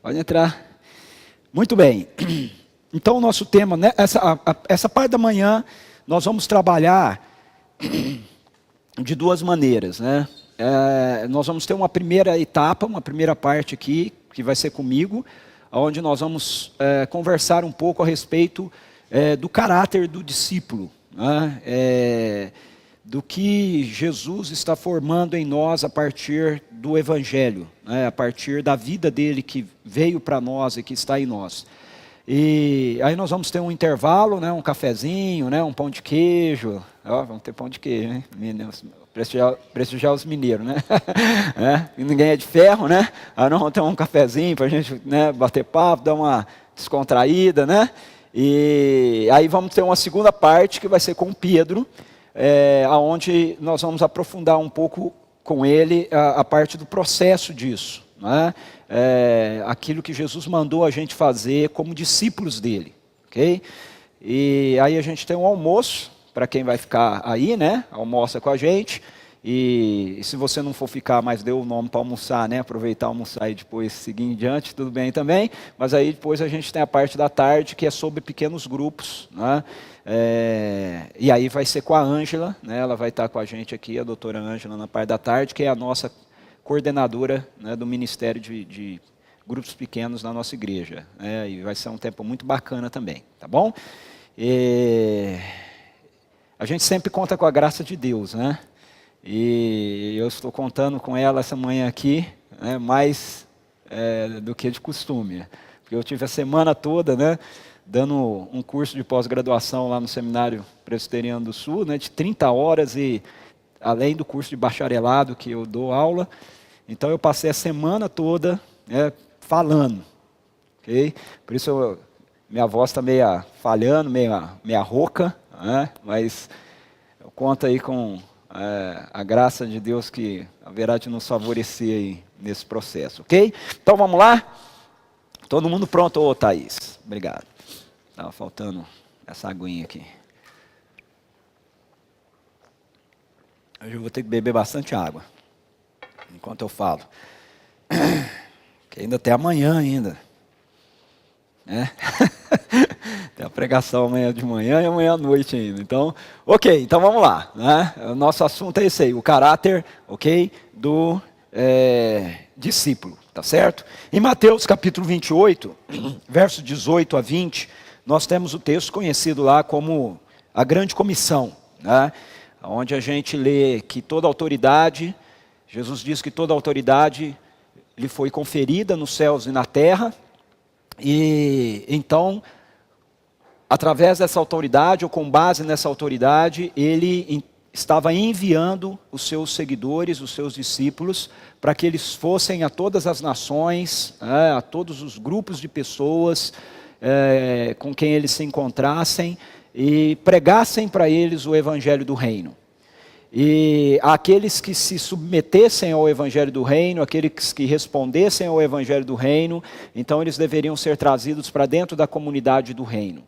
Pode entrar. Muito bem. Então, o nosso tema, né, essa parte da manhã, nós vamos trabalhar de duas maneiras, né? Nós vamos ter uma primeira etapa, uma primeira parte aqui, que vai ser comigo, onde nós vamos conversar um pouco a respeito do caráter do discípulo, né? Do que Jesus está formando em nós a partir do Evangelho, né? A partir da vida dele que veio para nós e que está em nós. E aí nós vamos ter um intervalo, né? Um cafezinho, né? Um pão de queijo. Ó, vamos ter pão de queijo, hein? Prestigiar os mineiros, né? E ninguém é de ferro, né? Aí nós vamos ter um cafezinho para a gente, né, bater papo, dar uma descontraída, né? E aí vamos ter uma segunda parte que vai ser com o Pedro, onde nós vamos aprofundar um pouco com ele a parte do processo disso, né? Aquilo que Jesus mandou a gente fazer como discípulos dele, ok? E aí a gente tem um almoço, para quem vai ficar aí, né? Almoça com a gente, e se você não for ficar, mas deu o nome para almoçar, né? Aproveitar, almoçar e depois seguir em diante, tudo bem também, mas aí depois a gente tem a parte da tarde, que é sobre pequenos grupos, né? E aí vai ser com a Ângela, né? Ela vai estar com a gente aqui, a doutora Ângela, na parte da tarde, que é a nossa coordenadora, né, do Ministério de Grupos Pequenos na nossa igreja. E vai ser um tempo muito bacana também, tá bom? A gente sempre conta com a graça de Deus, né? E eu estou contando com ela essa manhã aqui, né, mais do que de costume. Porque eu tive a semana toda, né, dando um curso de pós-graduação lá no Seminário Presbiteriano do Sul, né, de 30 horas, e além do curso de bacharelado que eu dou aula. Então eu passei a semana toda, né, falando. Okay? Por isso minha voz está meio falhando, meia rouca, né? Mas eu conto aí com a graça de Deus que haverá de nos favorecer aí nesse processo, ok? Então vamos lá? Todo mundo pronto, ô Thaís? Obrigado. Estava faltando essa aguinha aqui. Hoje eu vou ter que beber bastante água, enquanto eu falo. Que ainda tem amanhã ainda. Tem a pregação amanhã de manhã e amanhã à noite ainda. Então, ok, então vamos lá, né? O nosso assunto é esse aí, o caráter, ok, do discípulo, tá certo? Em Mateus capítulo 28, versos 18 a 20, nós temos o texto conhecido lá como a grande comissão, né? Onde a gente lê que toda autoridade, Jesus diz que toda autoridade lhe foi conferida nos céus e na terra, e então, através dessa autoridade, ou com base nessa autoridade, ele estava enviando os seus seguidores, os seus discípulos, para que eles fossem a todas as nações, a todos os grupos de pessoas com quem eles se encontrassem, e pregassem para eles o evangelho do reino. E aqueles que se submetessem ao evangelho do reino, aqueles que respondessem ao evangelho do reino, então eles deveriam ser trazidos para dentro da comunidade do reino,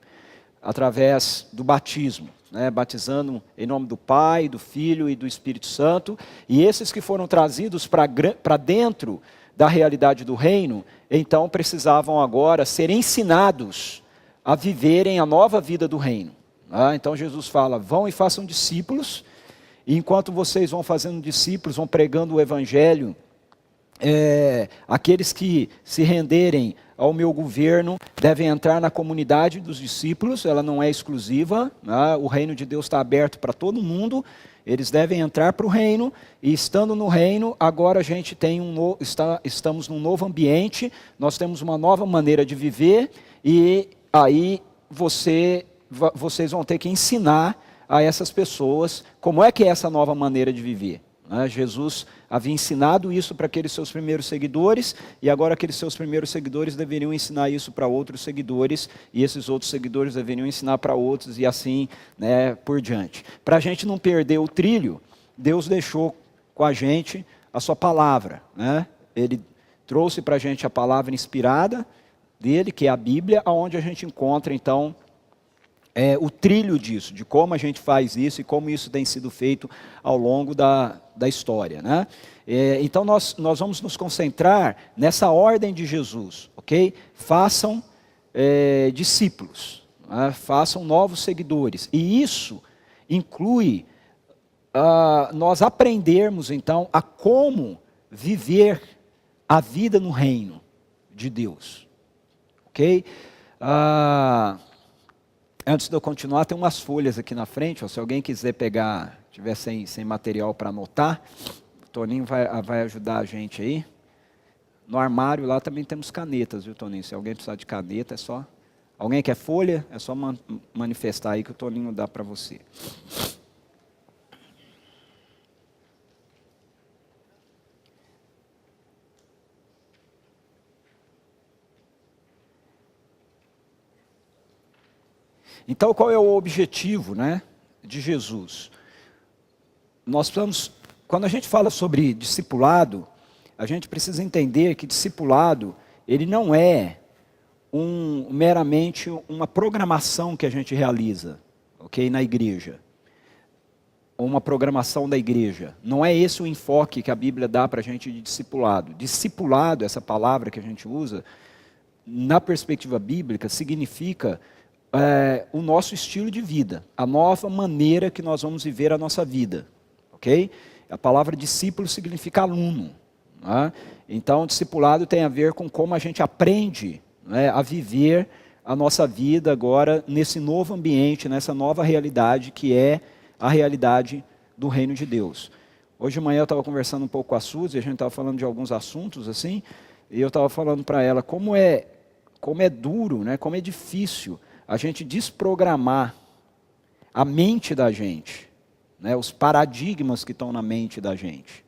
através do batismo, né? Batizando em nome do Pai, do Filho e do Espírito Santo. E esses que foram trazidos para dentro da realidade do reino, então precisavam agora ser ensinados a viverem a nova vida do reino. Então Jesus fala, vão e façam discípulos. E enquanto vocês vão fazendo discípulos, vão pregando o evangelho, aqueles que se renderem ao meu governo devem entrar na comunidade dos discípulos, ela não é exclusiva, né? O reino de Deus está aberto para todo mundo, eles devem entrar para o reino, e estando no reino, agora a gente tem estamos num novo ambiente, nós temos uma nova maneira de viver, e aí vocês vão ter que ensinar a essas pessoas como é que é essa nova maneira de viver. Jesus havia ensinado isso para aqueles seus primeiros seguidores, e agora aqueles seus primeiros seguidores deveriam ensinar isso para outros seguidores, e esses outros seguidores deveriam ensinar para outros, e assim, né, por diante. Para a gente não perder o trilho, Deus deixou com a gente a sua palavra, né? Ele trouxe para a gente a palavra inspirada dele, que é a Bíblia, onde a gente encontra então o trilho disso, de como a gente faz isso e como isso tem sido feito ao longo da história, né? Então nós vamos nos concentrar nessa ordem de Jesus, ok? Façam discípulos, né? Façam novos seguidores. E isso inclui nós aprendermos então a como viver a vida no reino de Deus, ok? Antes de eu continuar, tem umas folhas aqui na frente, ó, se alguém quiser pegar, tiver sem material para anotar, o Toninho vai ajudar a gente aí. No armário lá também temos canetas, viu, Toninho? Se alguém precisar de caneta, é só... Alguém quer folha? É só manifestar aí que o Toninho dá para você. Então, qual é o objetivo, né, de Jesus? Nós precisamos, quando a gente fala sobre discipulado, a gente precisa entender que discipulado, ele não é meramente uma programação que a gente realiza, ok, na igreja. Uma programação da igreja. Não é esse o enfoque que a Bíblia dá para a gente de discipulado. Discipulado, essa palavra que a gente usa, na perspectiva bíblica, significa o nosso estilo de vida, a nova maneira que nós vamos viver a nossa vida, ok? A palavra discípulo significa aluno, né? Então, discipulado tem a ver com como a gente aprende, né, a viver a nossa vida agora nesse novo ambiente, nessa nova realidade que é a realidade do reino de Deus. Hoje de manhã eu estava conversando um pouco com a Suzy, a gente estava falando de alguns assuntos assim, e eu estava falando para ela como é duro, né, como é difícil a gente desprogramar a mente da gente, né, os paradigmas que estão na mente da gente.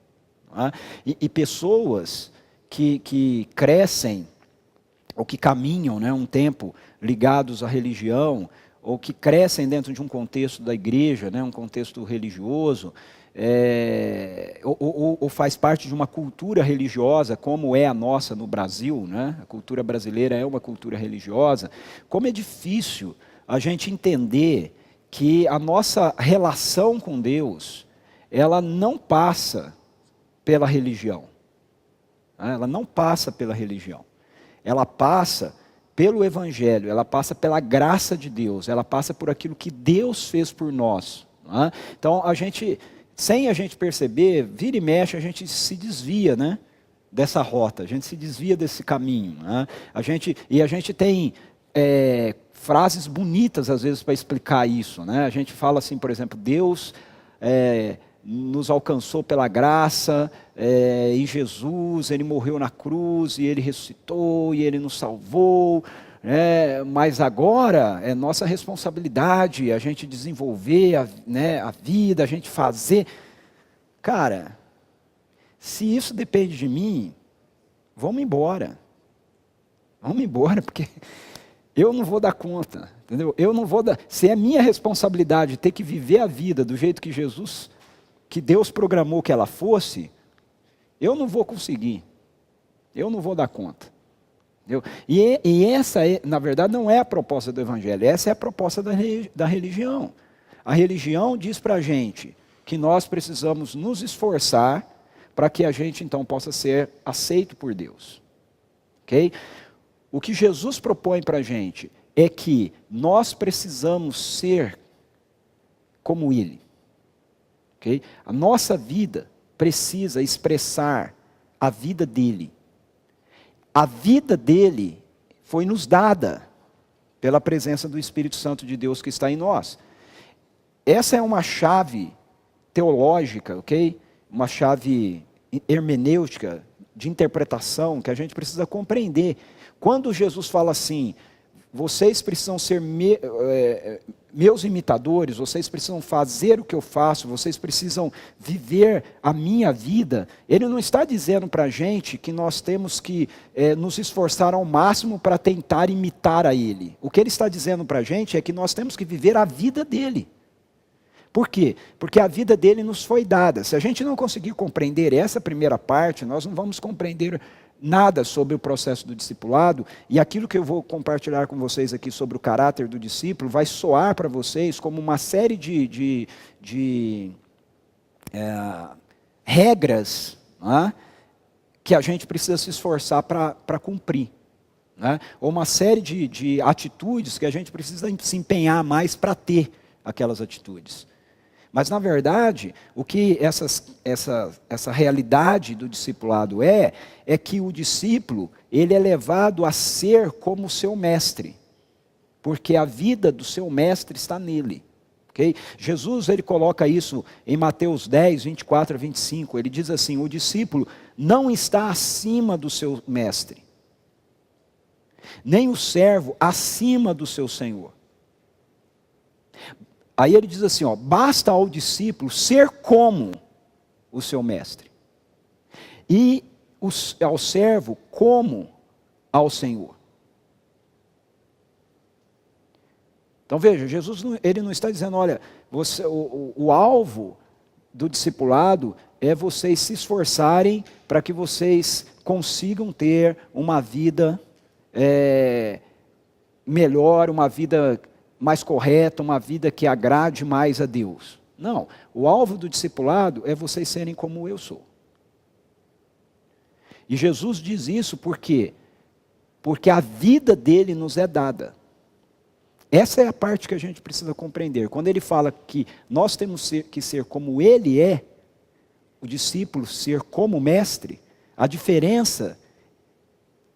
Né? E pessoas que crescem, ou que caminham, né, um tempo ligados à religião, ou que crescem dentro de um contexto da igreja, né, um contexto religioso, ou faz parte de uma cultura religiosa, como é a nossa no Brasil, né? A cultura brasileira é uma cultura religiosa. Como é difícil a gente entender que a nossa relação com Deus, ela não passa pela religião. Né? Ela não passa pela religião. Ela passa pelo Evangelho, ela passa pela graça de Deus, ela passa por aquilo que Deus fez por nós. Né? Então, sem a gente perceber, vira e mexe, a gente se desvia, né, dessa rota, a gente se desvia desse caminho. Né? A gente tem frases bonitas, às vezes, para explicar isso. Né? A gente fala assim, por exemplo, Deus nos alcançou pela graça, em Jesus, Ele morreu na cruz, e Ele ressuscitou, e Ele nos salvou, mas agora é nossa responsabilidade a gente desenvolver a vida, a gente fazer. Cara, se isso depende de mim, vamos embora. Vamos embora, porque eu não vou dar conta, entendeu? Eu não vou dar. Se é minha responsabilidade ter que viver a vida do jeito que Deus programou que ela fosse, eu não vou conseguir. Eu não vou dar conta. E essa, na verdade, não é a proposta do Evangelho, essa é a proposta da religião. A religião diz para a gente que nós precisamos nos esforçar para que a gente, então, possa ser aceito por Deus. Ok? O que Jesus propõe para a gente é que nós precisamos ser como Ele. Okay? A nossa vida precisa expressar a vida dEle. A vida dEle foi nos dada pela presença do Espírito Santo de Deus que está em nós. Essa é uma chave teológica, ok? Uma chave hermenêutica, de interpretação, que a gente precisa compreender. Quando Jesus fala assim, vocês precisam ser meus imitadores, vocês precisam fazer o que eu faço, vocês precisam viver a minha vida, Ele não está dizendo para a gente que nós temos que nos esforçar ao máximo para tentar imitar a Ele. O que Ele está dizendo para a gente é que nós temos que viver a vida dEle. Por quê? Porque a vida dEle nos foi dada. Se a gente não conseguir compreender essa primeira parte, nós não vamos compreender nada sobre o processo do discipulado, e aquilo que eu vou compartilhar com vocês aqui sobre o caráter do discípulo vai soar para vocês como uma série de regras, né, que a gente precisa se esforçar para cumprir. Né? Ou uma série de atitudes que a gente precisa se empenhar mais para ter aquelas atitudes. Mas, na verdade, o que essa realidade do discipulado é que o discípulo ele é levado a ser como o seu mestre, porque a vida do seu mestre está nele. Okay? Jesus ele coloca isso em Mateus 10, 24 a 25, ele diz assim, o discípulo não está acima do seu mestre, nem o servo acima do seu senhor. Aí ele diz assim, ó, basta ao discípulo ser como o seu mestre, e ao servo como ao Senhor. Então veja, Jesus ele não está dizendo, olha, o alvo do discipulado é vocês se esforçarem para que vocês consigam ter uma vida melhor, uma vida mais correta, uma vida que agrade mais a Deus. Não, o alvo do discipulado é vocês serem como eu sou. E Jesus diz isso por quê? Porque a vida dele nos é dada. Essa é a parte que a gente precisa compreender. Quando ele fala que nós temos que ser como ele é, o discípulo ser como o mestre, a diferença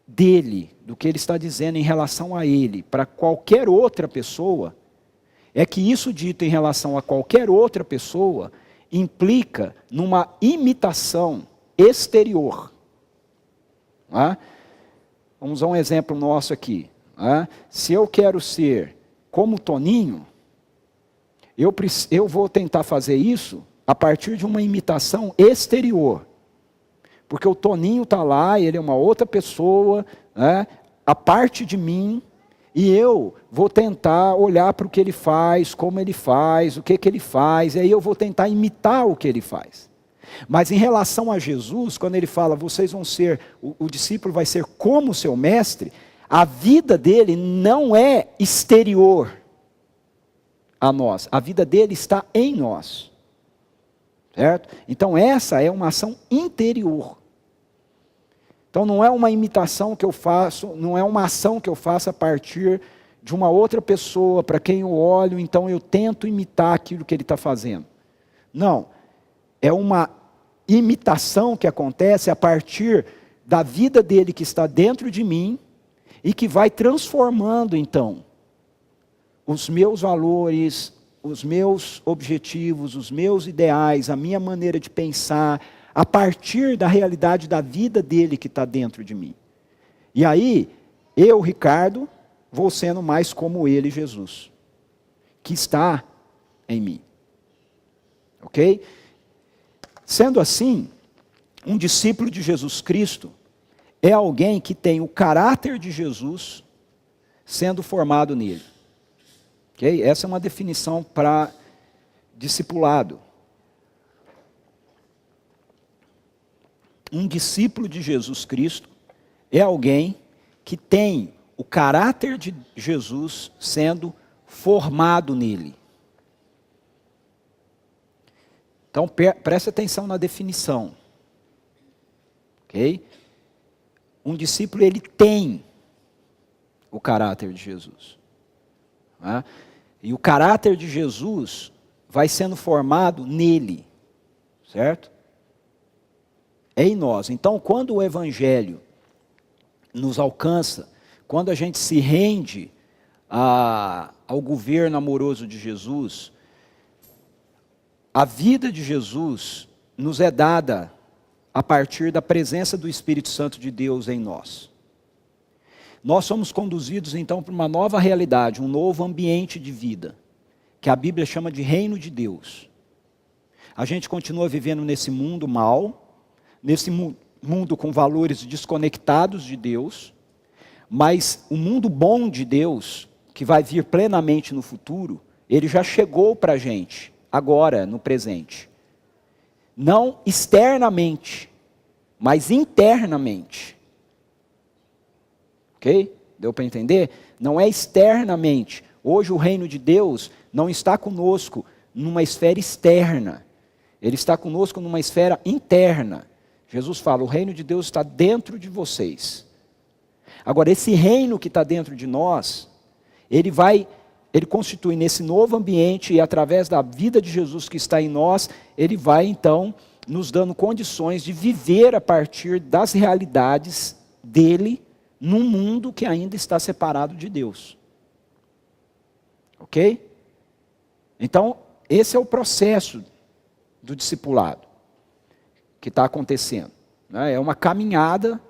dele, do que ele está dizendo em relação a ele, para qualquer outra pessoa, é que isso dito em relação a qualquer outra pessoa, implica numa imitação exterior. Vamos a um exemplo nosso aqui. Se eu quero ser como Toninho, eu vou tentar fazer isso a partir de uma imitação exterior. Porque o Toninho está lá, ele é uma outra pessoa, né, a parte de mim, e eu vou tentar olhar para o que ele faz, como ele faz, o que ele faz, e aí eu vou tentar imitar o que ele faz. Mas em relação a Jesus, quando ele fala, vocês vão ser, o discípulo vai ser como o seu mestre, a vida dele não é exterior a nós, a vida dele está em nós. Certo? Então essa é uma ação interior. Então não é uma imitação que eu faço, não é uma ação que eu faço a partir de uma outra pessoa, para quem eu olho, então eu tento imitar aquilo que ele está fazendo. Não, é uma imitação que acontece a partir da vida dele que está dentro de mim, e que vai transformando então, os meus valores, os meus objetivos, os meus ideais, a minha maneira de pensar, a partir da realidade da vida dele que está dentro de mim. E aí, eu, Ricardo, vou sendo mais como ele, Jesus, que está em mim. Ok? Sendo assim, um discípulo de Jesus Cristo é alguém que tem o caráter de Jesus sendo formado nele. Ok? Essa é uma definição para discipulado. Um discípulo de Jesus Cristo é alguém que tem o caráter de Jesus sendo formado nele. Então, preste atenção na definição. Ok? Um discípulo, ele tem o caráter de Jesus. Né? E o caráter de Jesus vai sendo formado nele. Certo? É em nós. Então, quando o Evangelho nos alcança, quando a gente se rende ao governo amoroso de Jesus, a vida de Jesus nos é dada a partir da presença do Espírito Santo de Deus em nós. Nós somos conduzidos então para uma nova realidade, um novo ambiente de vida, que a Bíblia chama de reino de Deus. A gente continua vivendo nesse mundo mal, nesse mundo com valores desconectados de Deus, mas o mundo bom de Deus, que vai vir plenamente no futuro, ele já chegou para a gente, agora, no presente. Não externamente, mas internamente. Ok? Deu para entender? Não é externamente. Hoje o reino de Deus não está conosco numa esfera externa. Ele está conosco numa esfera interna. Jesus fala, o reino de Deus está dentro de vocês. Agora, esse reino que está dentro de nós, ele constitui nesse novo ambiente e através da vida de Jesus que está em nós, ele vai então nos dando condições de viver a partir das realidades dele num mundo que ainda está separado de Deus. Ok? Então, esse é o processo do discipulado que está acontecendo. Né? É uma caminhada,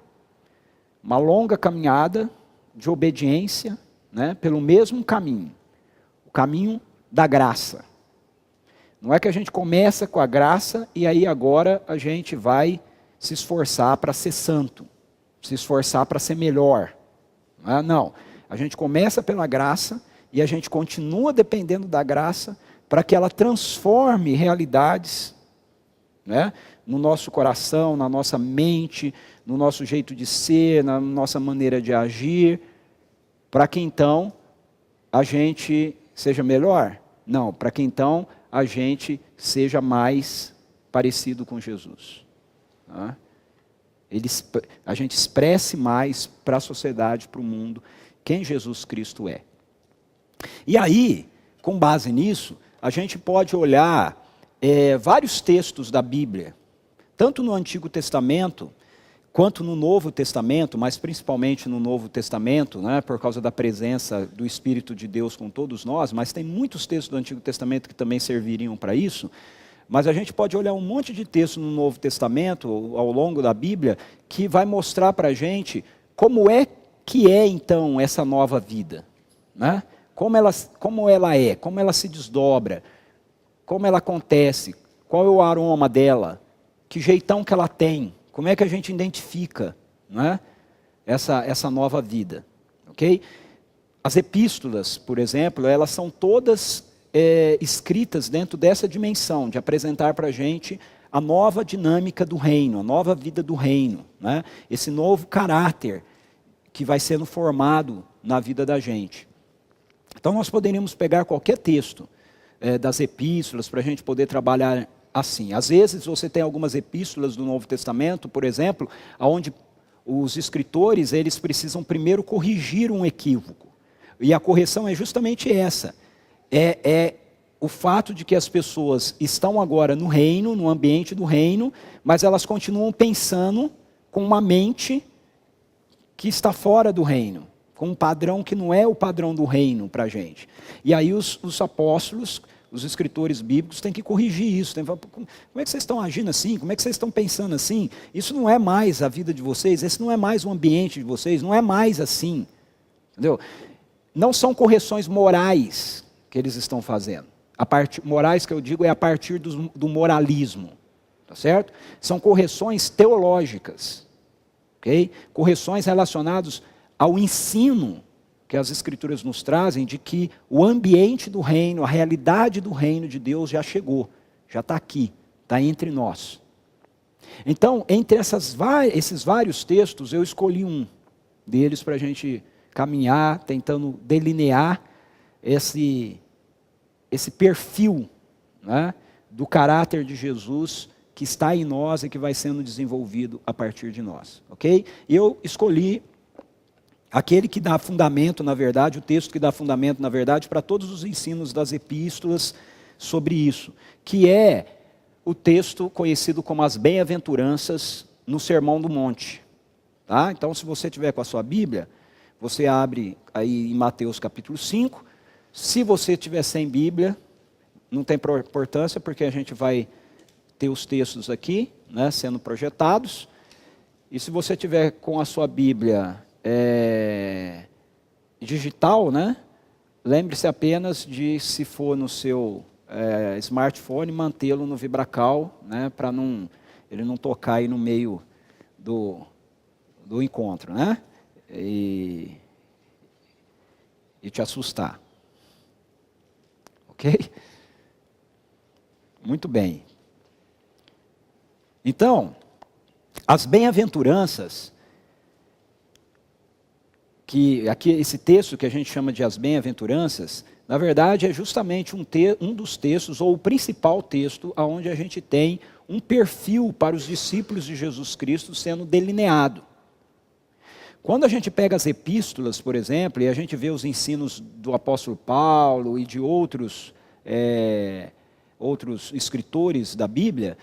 uma longa caminhada de obediência, né? Pelo mesmo caminho, o caminho da graça. Não é que a gente começa com a graça e aí agora a gente vai se esforçar para ser santo, se esforçar para ser melhor. Não, a gente começa pela graça e a gente continua dependendo da graça para que ela transforme realidades, né, no nosso coração, na nossa mente, no nosso jeito de ser, na nossa maneira de agir, para que então a gente seja melhor? Não, para que então a gente seja mais parecido com Jesus. Tá? A gente expresse mais para a sociedade, para o mundo, quem Jesus Cristo é. E aí, com base nisso, a gente pode olhar vários textos da Bíblia, tanto no Antigo Testamento, quanto no Novo Testamento, mas principalmente no Novo Testamento, né, por causa da presença do Espírito de Deus com todos nós, mas tem muitos textos do Antigo Testamento que também serviriam para isso, mas a gente pode olhar um monte de texto no Novo Testamento, ao longo da Bíblia, que vai mostrar para a gente como é que é então essa nova vida, né? Como ela é, como ela se desdobra, como ela acontece, qual é o aroma dela, que jeitão que ela tem, como é que a gente identifica, né, essa nova vida, ok? As epístolas, por exemplo, elas são todas escritas dentro dessa dimensão, de apresentar para a gente a nova dinâmica do reino, a nova vida do reino, né? Esse novo caráter que vai sendo formado na vida da gente. Então nós poderíamos pegar qualquer texto das epístolas para a gente poder trabalhar assim. Às vezes você tem algumas epístolas do Novo Testamento, por exemplo, onde os escritores eles precisam primeiro corrigir um equívoco. E a correção é justamente essa. É o fato de que as pessoas estão agora no reino, no ambiente do reino, mas elas continuam pensando com uma mente que está fora do reino, com um padrão que não é o padrão do reino para a gente. E aí os apóstolos, os escritores bíblicos têm que corrigir isso. Tem que falar, como é que vocês estão agindo assim? Como é que vocês estão pensando assim? Isso não é mais a vida de vocês, esse não é mais o ambiente de vocês, não é mais assim. Entendeu? Não são correções morais que eles estão fazendo. Morais que eu digo é a partir do moralismo. Tá certo? São correções teológicas. Okay? Correções relacionadas ao ensino que as Escrituras nos trazem de que o ambiente do reino, a realidade do reino de Deus já chegou, já está aqui, está entre nós. Então, entre esses vários textos, eu escolhi um deles para a gente caminhar, tentando delinear esse perfil, né, do caráter de Jesus que está em nós e que vai sendo desenvolvido a partir de nós. Ok? E eu escolhi aquele que dá fundamento, na verdade, o texto que dá fundamento, na verdade, para todos os ensinos das epístolas sobre isso, que é o texto conhecido como as bem-aventuranças no Sermão do Monte. Tá? Então, se você tiver com a sua Bíblia, você abre aí em Mateus capítulo 5. Se você tiver sem Bíblia, não tem importância, porque a gente vai ter os textos aqui, né, sendo projetados. E se você tiver com a sua Bíblia digital, né? Lembre-se apenas de, se for no seu smartphone, mantê-lo no vibracal, né? Para ele não tocar aí no meio do encontro, né? E te assustar. Ok? Muito bem. Então, as bem-aventuranças que aqui esse texto que a gente chama de as bem-aventuranças, na verdade é justamente um dos textos, ou o principal texto, onde a gente tem um perfil para os discípulos de Jesus Cristo sendo delineado. Quando a gente pega as epístolas, por exemplo, e a gente vê os ensinos do apóstolo Paulo e de outros escritores da Bíblia,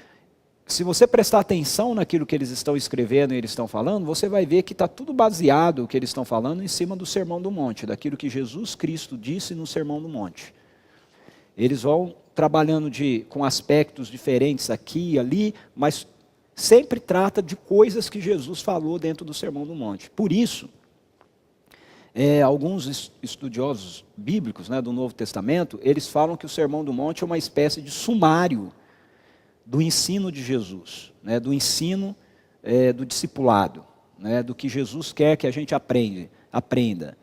se você prestar atenção naquilo que eles estão escrevendo e eles estão falando, você vai ver que está tudo baseado, o que eles estão falando, em cima do Sermão do Monte, daquilo que Jesus Cristo disse no Sermão do Monte. Eles vão trabalhando com aspectos diferentes aqui e ali, mas sempre trata de coisas que Jesus falou dentro do Sermão do Monte. Por isso, alguns estudiosos bíblicos, do Novo Testamento, eles falam que o Sermão do Monte é uma espécie de sumário do ensino de Jesus, do ensino do discipulado, do que Jesus quer que a gente aprenda.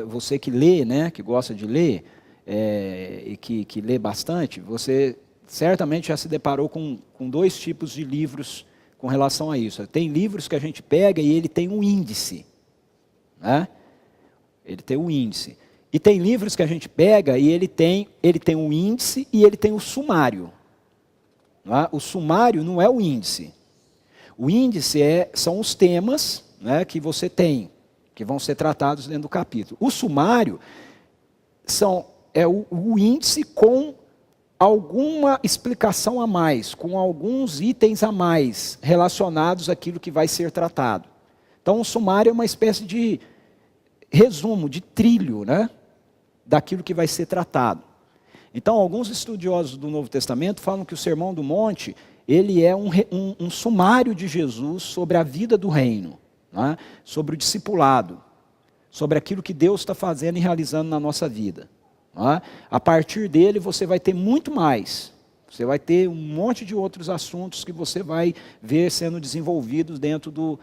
Você que lê, que gosta de ler, e que lê bastante, você certamente já se deparou com dois tipos de livros com relação a isso. Tem livros que a gente pega e ele tem um índice, ele tem um índice. E tem livros que a gente pega e ele tem um índice e ele tem o sumário. O sumário não é o índice. O índice são os temas que você tem, que vão ser tratados dentro do capítulo. O sumário é o índice com alguma explicação a mais, com alguns itens a mais relacionados àquilo que vai ser tratado. Então, o sumário é uma espécie de resumo, de trilho, daquilo que vai ser tratado. Então, alguns estudiosos do Novo Testamento falam que o Sermão do Monte, ele é um sumário de Jesus sobre a vida do reino, sobre o discipulado, sobre aquilo que Deus está fazendo e realizando na nossa vida. A partir dele você vai ter muito mais, você vai ter um monte de outros assuntos que você vai ver sendo desenvolvidos dentro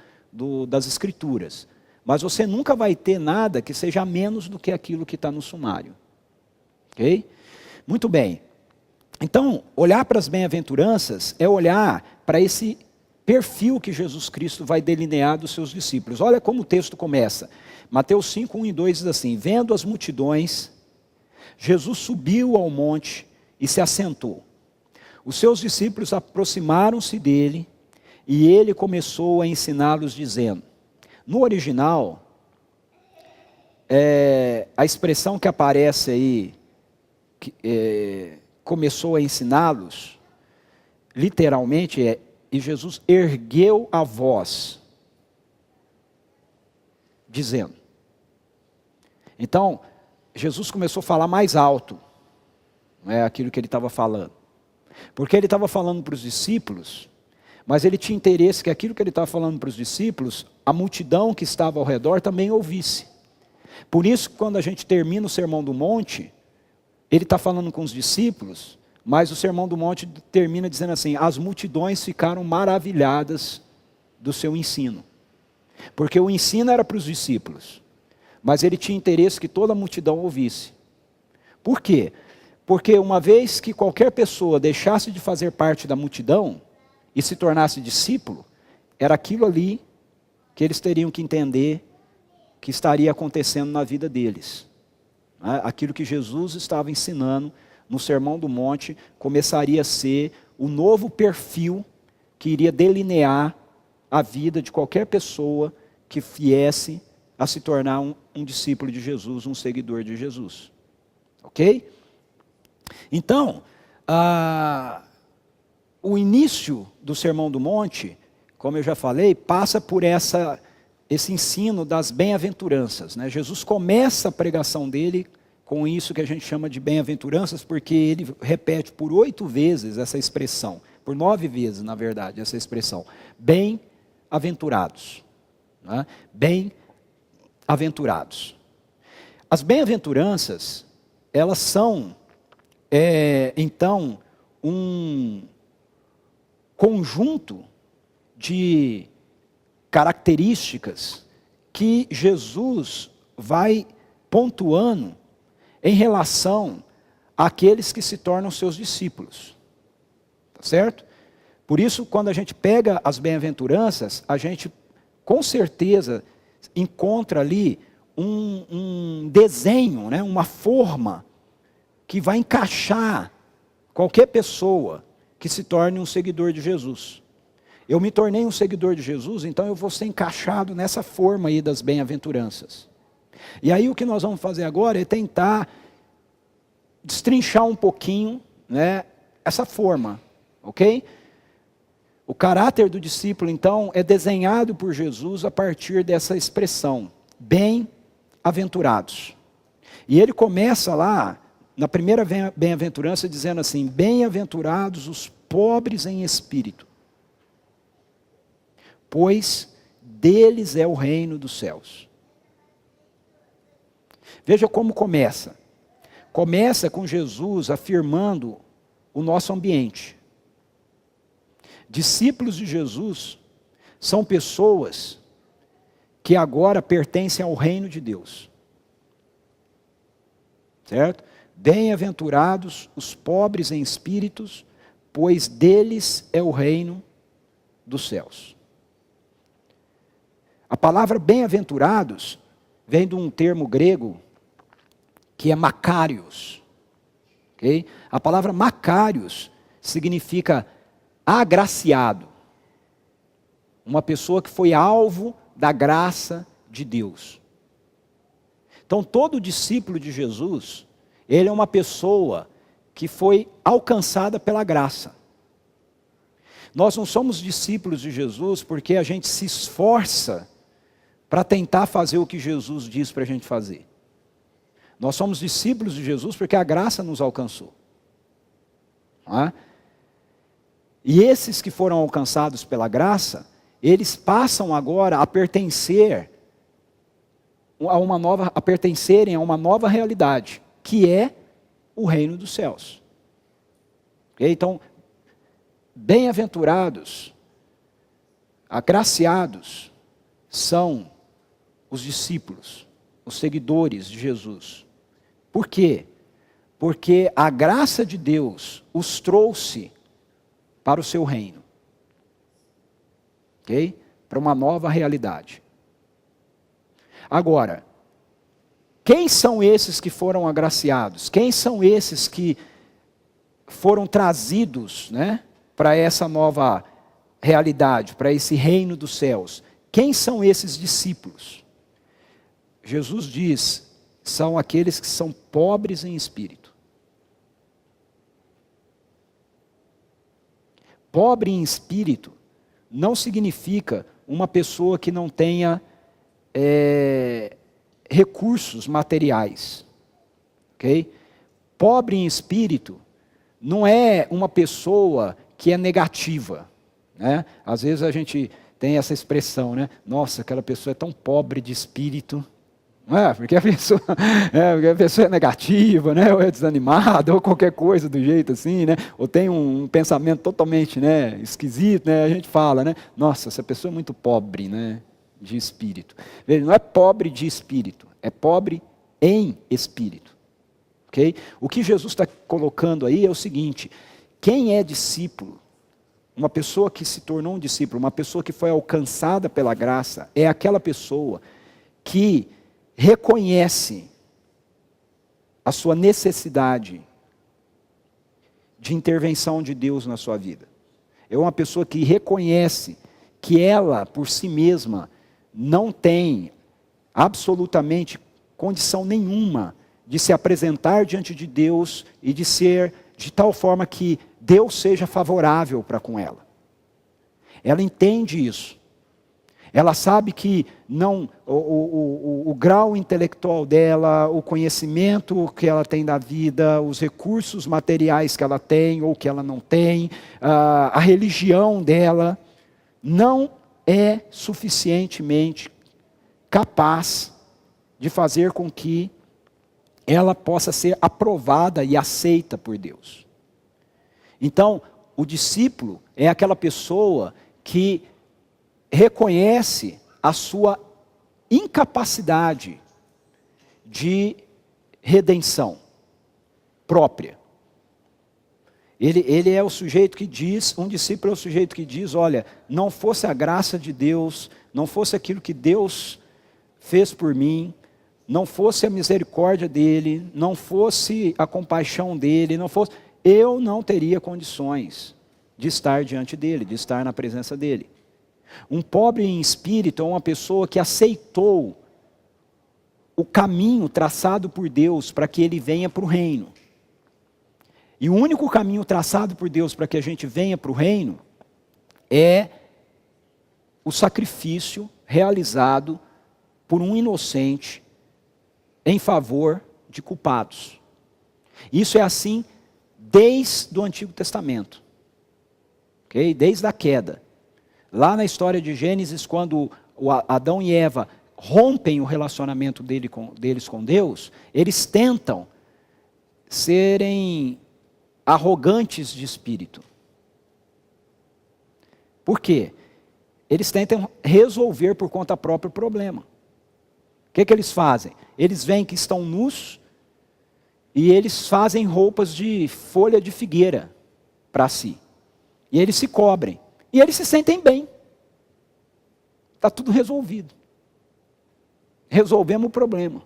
das Escrituras. Mas você nunca vai ter nada que seja menos do que aquilo que está no sumário. Ok? Muito bem. Então, olhar para as bem-aventuranças é olhar para esse perfil que Jesus Cristo vai delinear dos seus discípulos. Olha como o texto começa. Mateus 5, 1 e 2 diz assim: vendo as multidões, Jesus subiu ao monte e se assentou. Os seus discípulos aproximaram-se dele e ele começou a ensiná-los dizendo. No original, a expressão que aparece aí, começou a ensiná-los, literalmente e Jesus ergueu a voz, dizendo. Então, Jesus começou a falar mais alto, aquilo que ele estava falando. Porque ele estava falando para os discípulos, mas ele tinha interesse que aquilo que ele estava falando para os discípulos, a multidão que estava ao redor também ouvisse. Por isso, quando a gente termina o Sermão do Monte, ele está falando com os discípulos, mas o Sermão do Monte termina dizendo assim: as multidões ficaram maravilhadas do seu ensino. Porque o ensino era para os discípulos, mas ele tinha interesse que toda a multidão ouvisse. Por quê? Porque uma vez que qualquer pessoa deixasse de fazer parte da multidão e se tornasse discípulo, era aquilo ali que eles teriam que entender que estaria acontecendo na vida deles. Aquilo que Jesus estava ensinando no Sermão do Monte começaria a ser o novo perfil que iria delinear a vida de qualquer pessoa que viesse a se tornar um discípulo de Jesus, um seguidor de Jesus. Ok? Então, o início do Sermão do Monte, como eu já falei, passa por esse ensino das bem-aventuranças. Jesus começa a pregação dele com isso que a gente chama de bem-aventuranças, porque ele repete por 8 vezes essa expressão, por 9 vezes, na verdade, essa expressão, bem-aventurados. Bem-aventurados. As bem-aventuranças, elas são, então, um conjunto de características que Jesus vai pontuando em relação àqueles que se tornam seus discípulos. Tá certo? Por isso, quando a gente pega as bem-aventuranças, a gente com certeza encontra ali um desenho, né, uma forma que vai encaixar qualquer pessoa que se torne um seguidor de Jesus. Eu me tornei um seguidor de Jesus, então eu vou ser encaixado nessa forma aí das bem-aventuranças. E aí o que nós vamos fazer agora é tentar destrinchar um pouquinho, né, essa forma, ok? O caráter do discípulo, então, é desenhado por Jesus a partir dessa expressão, bem-aventurados. E ele começa lá, na primeira bem-aventurança, dizendo assim, bem-aventurados os pobres em espírito, pois deles é o reino dos céus. Veja como começa. Começa com Jesus afirmando o nosso ambiente. Discípulos de Jesus são pessoas que agora pertencem ao reino de Deus. Certo? Bem-aventurados os pobres em espíritos, pois deles é o reino dos céus. A palavra bem-aventurados vem de um termo grego que é makarios. Okay? A palavra makarios significa agraciado. Uma pessoa que foi alvo da graça de Deus. Então todo discípulo de Jesus, ele é uma pessoa que foi alcançada pela graça. Nós não somos discípulos de Jesus porque a gente se esforça para tentar fazer o que Jesus diz para a gente fazer. Nós somos discípulos de Jesus porque a graça nos alcançou. Não é? E esses que foram alcançados pela graça, eles passam agora a pertencerem a uma nova realidade, que é o reino dos céus. Okay? Então, bem-aventurados, agraciados, são os discípulos, os seguidores de Jesus. Por quê? Porque a graça de Deus os trouxe para o seu reino. Ok? Para uma nova realidade. Agora, quem são esses que foram agraciados? Quem são esses que foram trazidos, né, para essa nova realidade, para esse reino dos céus? Quem são esses discípulos? Jesus diz, são aqueles que são pobres em espírito. Pobre em espírito não significa uma pessoa que não tenha recursos materiais. Okay? Pobre em espírito não é uma pessoa que é negativa. Né? Às vezes a gente tem essa expressão, né? Nossa, aquela pessoa é tão pobre de espírito. Não é? Porque a pessoa é negativa, né? Ou é desanimada, ou qualquer coisa do jeito assim, né? Ou tem um pensamento totalmente, né, esquisito, né? A gente fala, né? Nossa, essa pessoa é muito pobre, né, de espírito. Ele não é pobre de espírito, é pobre em espírito. Okay? O que Jesus está colocando aí é o seguinte: quem é discípulo, uma pessoa que se tornou um discípulo, uma pessoa que foi alcançada pela graça, é aquela pessoa que reconhece a sua necessidade de intervenção de Deus na sua vida. É uma pessoa que reconhece que ela, por si mesma, não tem absolutamente condição nenhuma de se apresentar diante de Deus e de ser de tal forma que Deus seja favorável para com ela. Ela entende isso. Ela sabe que não, o grau intelectual dela, o conhecimento que ela tem da vida, os recursos materiais que ela tem ou que ela não tem, a religião dela, não é suficientemente capaz de fazer com que ela possa ser aprovada e aceita por Deus. Então, o discípulo é aquela pessoa que reconhece a sua incapacidade de redenção própria. Ele é o sujeito que diz, um discípulo é o sujeito que diz, olha, não fosse a graça de Deus, não fosse aquilo que Deus fez por mim, não fosse a misericórdia dele, não fosse a compaixão dele, eu não teria condições de estar diante dele, de estar na presença dele. Um pobre em espírito é uma pessoa que aceitou o caminho traçado por Deus para que ele venha para o reino. E o único caminho traçado por Deus para que a gente venha para o reino é o sacrifício realizado por um inocente em favor de culpados. Isso é assim desde o Antigo Testamento, okay? Desde a queda. Lá na história de Gênesis, quando Adão e Eva rompem o relacionamento deles com Deus, eles tentam serem arrogantes de espírito. Por quê? Eles tentam resolver por conta própria o problema. O que eles fazem? Eles veem que estão nus e eles fazem roupas de folha de figueira para si. E eles se cobrem. E eles se sentem bem. Está tudo resolvido. Resolvemos o problema.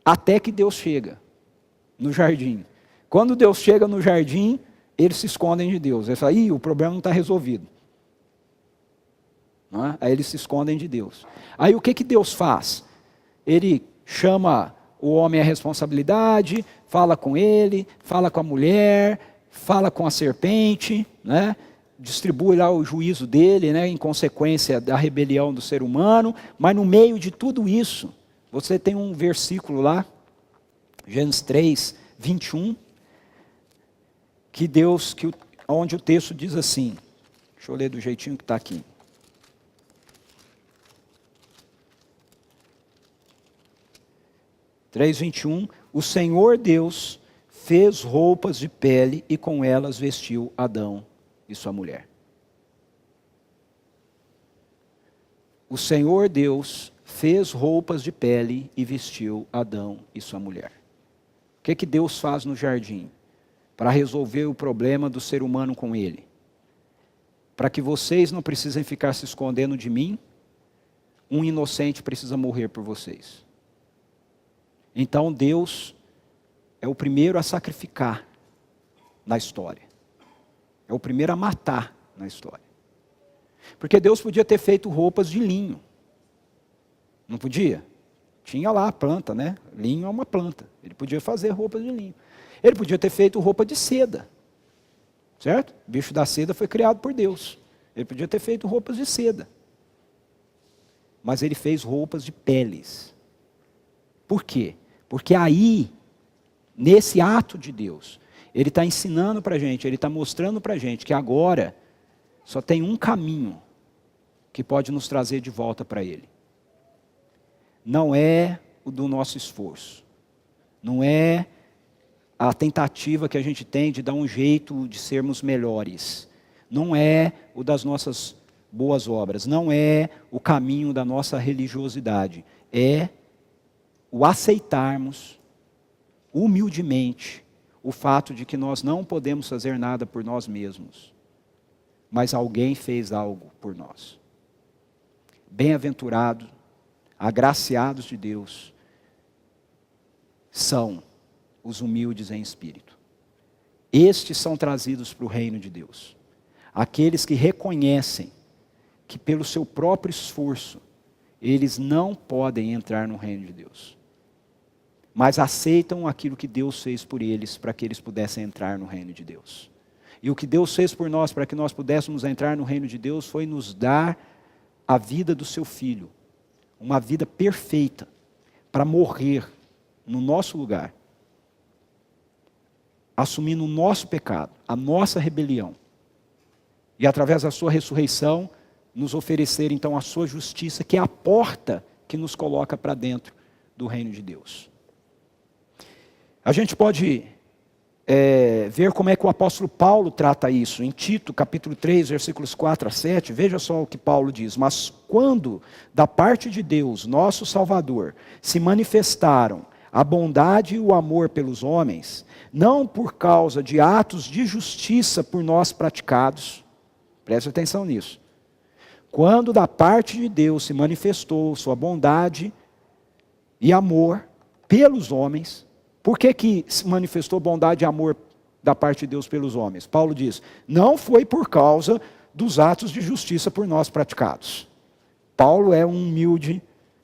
Até que Deus chega no jardim. Quando Deus chega no jardim, eles se escondem de Deus. Eles falam, o problema não está resolvido. Não é? Aí eles se escondem de Deus. Aí o que Deus faz? Ele chama o homem à responsabilidade, fala com ele, fala com a mulher, fala com a serpente, né? Distribui lá o juízo dele, né? Em consequência da rebelião do ser humano. Mas no meio de tudo isso, você tem um versículo lá, Gênesis 3, 21, onde o texto diz assim, deixa eu ler do jeitinho que está aqui. Três, 21, o Senhor Deus fez roupas de pele e com elas vestiu Adão e sua mulher. O Senhor Deus fez roupas de pele e vestiu Adão e sua mulher. O que Deus faz no jardim? Para resolver o problema do ser humano com ele. Para que vocês não precisem ficar se escondendo de mim, um inocente precisa morrer por vocês. Então Deus é o primeiro a sacrificar na história. É o primeiro a matar na história. Porque Deus podia ter feito roupas de linho. Não podia? Tinha lá a planta, né? Linho é uma planta. Ele podia fazer roupas de linho. Ele podia ter feito roupa de seda. Certo? O bicho da seda foi criado por Deus. Ele podia ter feito roupas de seda. Mas ele fez roupas de peles. Por quê? Porque aí, nesse ato de Deus, ele está ensinando para a gente, ele está mostrando para a gente que agora só tem um caminho que pode nos trazer de volta para ele. Não é o do nosso esforço. Não é a tentativa que a gente tem de dar um jeito de sermos melhores. Não é o das nossas boas obras. Não é o caminho da nossa religiosidade. É o aceitarmos humildemente o fato de que nós não podemos fazer nada por nós mesmos, mas alguém fez algo por nós. Bem-aventurados, agraciados de Deus, são os humildes em espírito. Estes são trazidos para o reino de Deus. Aqueles que reconhecem que pelo seu próprio esforço, eles não podem entrar no reino de Deus. Mas aceitam aquilo que Deus fez por eles, para que eles pudessem entrar no reino de Deus. E o que Deus fez por nós, para que nós pudéssemos entrar no reino de Deus, foi nos dar a vida do seu Filho. Uma vida perfeita, para morrer no nosso lugar. Assumindo o nosso pecado, a nossa rebelião. E através da sua ressurreição, nos oferecer então a sua justiça, que é a porta que nos coloca para dentro do reino de Deus. A gente pode ver como é que o apóstolo Paulo trata isso. Em Tito, capítulo 3, versículos 4 a 7, veja só o que Paulo diz. Mas quando, da parte de Deus, nosso Salvador, se manifestaram a bondade e o amor pelos homens, não por causa de atos de justiça por nós praticados, preste atenção nisso. Quando da parte de Deus se manifestou sua bondade e amor pelos homens. Por que se manifestou bondade e amor da parte de Deus pelos homens? Paulo diz, não foi por causa dos atos de justiça por nós praticados. Paulo é um humilde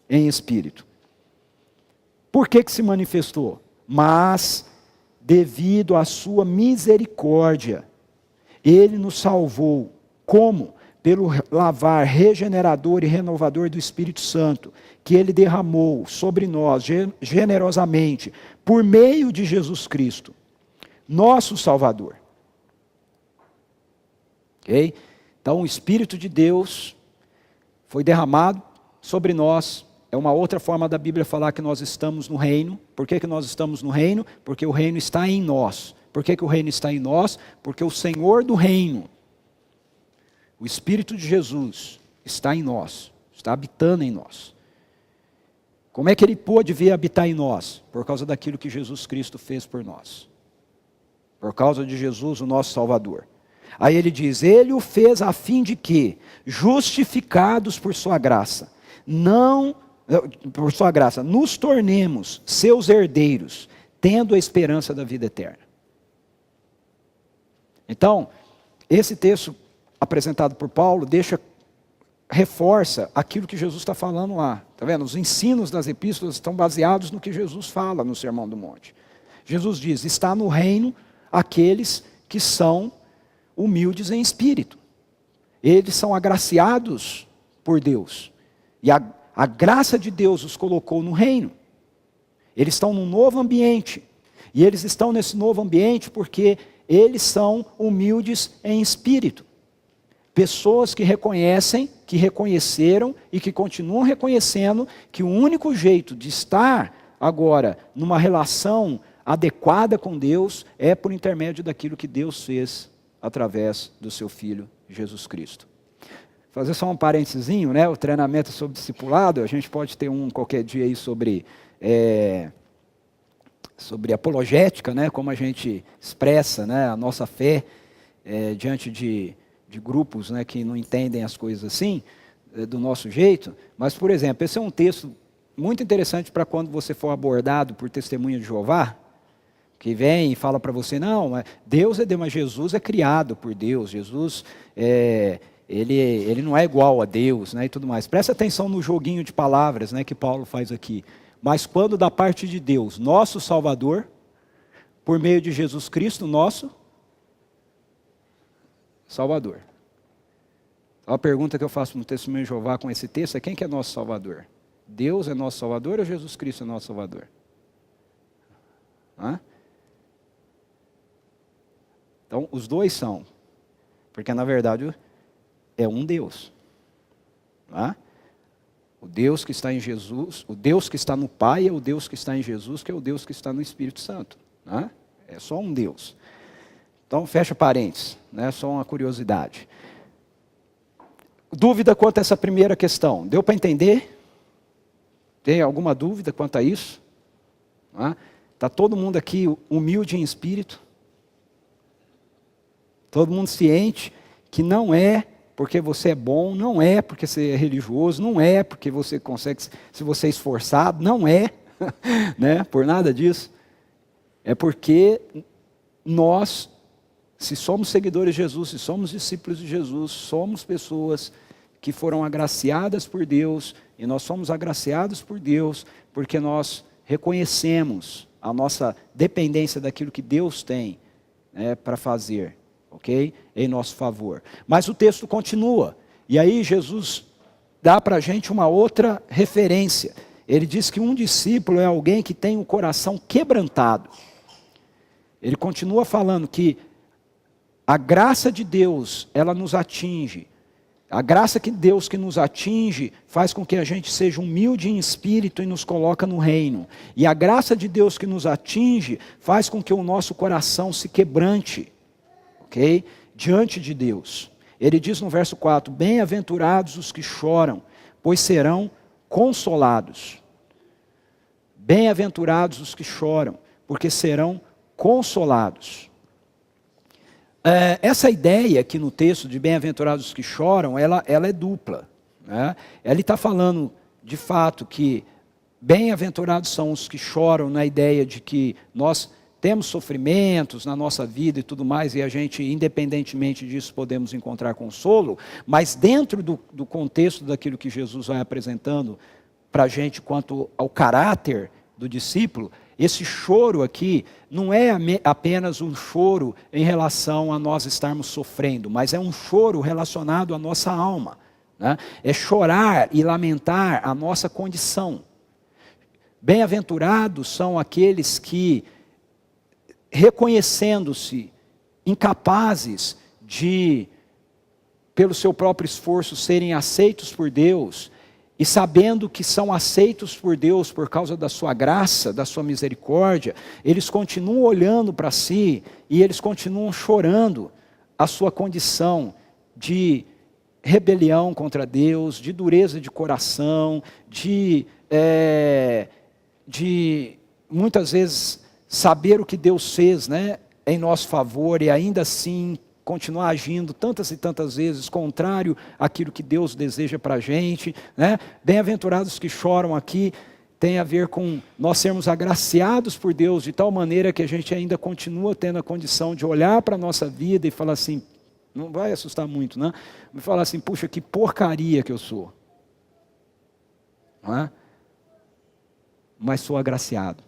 em espírito. Por que se manifestou? Mas, devido à sua misericórdia, ele nos salvou. Como? Pelo lavar regenerador e renovador do Espírito Santo, que ele derramou sobre nós generosamente, por meio de Jesus Cristo, nosso Salvador. Ok? Então, o Espírito de Deus foi derramado sobre nós. É uma outra forma da Bíblia falar que nós estamos no reino. Por que nós estamos no reino? Porque o reino está em nós. Por que o reino está em nós? Porque o Senhor do reino, o Espírito de Jesus, está em nós, está habitando em nós. Como é que ele pôde vir habitar em nós? Por causa daquilo que Jesus Cristo fez por nós. Por causa de Jesus, o nosso Salvador. Aí ele diz, ele o fez a fim de que, justificados por sua graça, nos tornemos seus herdeiros, tendo a esperança da vida eterna. Então, esse texto apresentado por Paulo reforça aquilo que Jesus está falando lá. Está vendo? Os ensinos das epístolas estão baseados no que Jesus fala no Sermão do Monte. Jesus diz, está no reino aqueles que são humildes em espírito. Eles são agraciados por Deus. E a graça de Deus os colocou no reino. Eles estão num novo ambiente. E eles estão nesse novo ambiente porque eles são humildes em espírito. Pessoas que reconhecem, que reconheceram e que continuam reconhecendo que o único jeito de estar agora numa relação adequada com Deus é por intermédio daquilo que Deus fez através do seu Filho Jesus Cristo. Fazer só um parentezinho, né? O treinamento sobre discipulado, a gente pode ter qualquer dia aí sobre apologética, né? Como a gente expressa, né, a nossa fé diante de grupos, né, que não entendem as coisas assim, do nosso jeito. Mas, por exemplo, esse é um texto muito interessante para quando você for abordado por testemunha de Jeová, que vem e fala para você, não, Deus é Deus, mas Jesus é criado por Deus, Jesus, ele não é igual a Deus, né, e tudo mais. Presta atenção no joguinho de palavras, né, que Paulo faz aqui. Mas quando da parte de Deus, nosso Salvador, por meio de Jesus Cristo, nosso Salvador. A pergunta que eu faço no testemunho de Jeová com esse texto é, quem que é nosso Salvador? Deus é nosso Salvador ou Jesus Cristo é nosso Salvador? Então, os dois são. Porque, na verdade, é um Deus. O Deus que está em Jesus, o Deus que está no Pai é o Deus que está em Jesus, que é o Deus que está no Espírito Santo. É só um Deus. Então, fecha parênteses, né? Só uma curiosidade. Dúvida quanto a essa primeira questão? Deu para entender? Tem alguma dúvida quanto a isso? Está todo mundo aqui humilde em espírito? Todo mundo ciente que não é porque você é bom, não é porque você é religioso, não é porque você consegue, se você é esforçado, não é, né? Por nada disso. É porque nós, se somos seguidores de Jesus, se somos discípulos de Jesus, somos pessoas que foram agraciadas por Deus, e nós somos agraciados por Deus porque nós reconhecemos a nossa dependência daquilo que Deus tem, né, para fazer, ok? Em nosso favor. Mas o texto continua, e aí Jesus dá para a gente uma outra referência. Ele diz que um discípulo é alguém que tem o coração quebrantado. Ele continua falando que a graça de Deus, ela nos atinge. A graça de Deus que nos atinge faz com que a gente seja humilde em espírito e nos coloca no reino. E a graça de Deus que nos atinge faz com que o nosso coração se quebrante, ok? Diante de Deus. Ele diz no verso 4, bem-aventurados os que choram, pois serão consolados. Bem-aventurados os que choram, porque serão consolados. Essa ideia aqui no texto de bem-aventurados os que choram, ela é dupla, né? Ele está falando de fato que Bem-aventurados são os que choram na ideia de que nós temos sofrimentos na nossa vida e tudo mais, e a gente, independentemente disso, podemos encontrar consolo, mas dentro do contexto daquilo que Jesus vai apresentando para a gente quanto ao caráter do discípulo, esse choro aqui não é apenas um choro em relação a nós estarmos sofrendo, mas é um choro relacionado à nossa alma, né? É chorar e lamentar a nossa condição. Bem-aventurados são aqueles que, reconhecendo-se incapazes de, pelo seu próprio esforço, serem aceitos por Deus, e sabendo que são aceitos por Deus por causa da sua graça, da sua misericórdia, eles continuam olhando para si e eles continuam chorando a sua condição de rebelião contra Deus, de dureza de coração, de muitas vezes saber o que Deus fez, né, em nosso favor e ainda assim continuar agindo tantas e tantas vezes contrário àquilo que Deus deseja para a gente, né? Bem-aventurados que choram aqui tem a ver com nós sermos agraciados por Deus de tal maneira que a gente ainda continua tendo a condição de olhar para a nossa vida e falar assim, não vai assustar muito, né? Vai falar assim, puxa, que porcaria que eu sou, não é? Mas sou agraciado.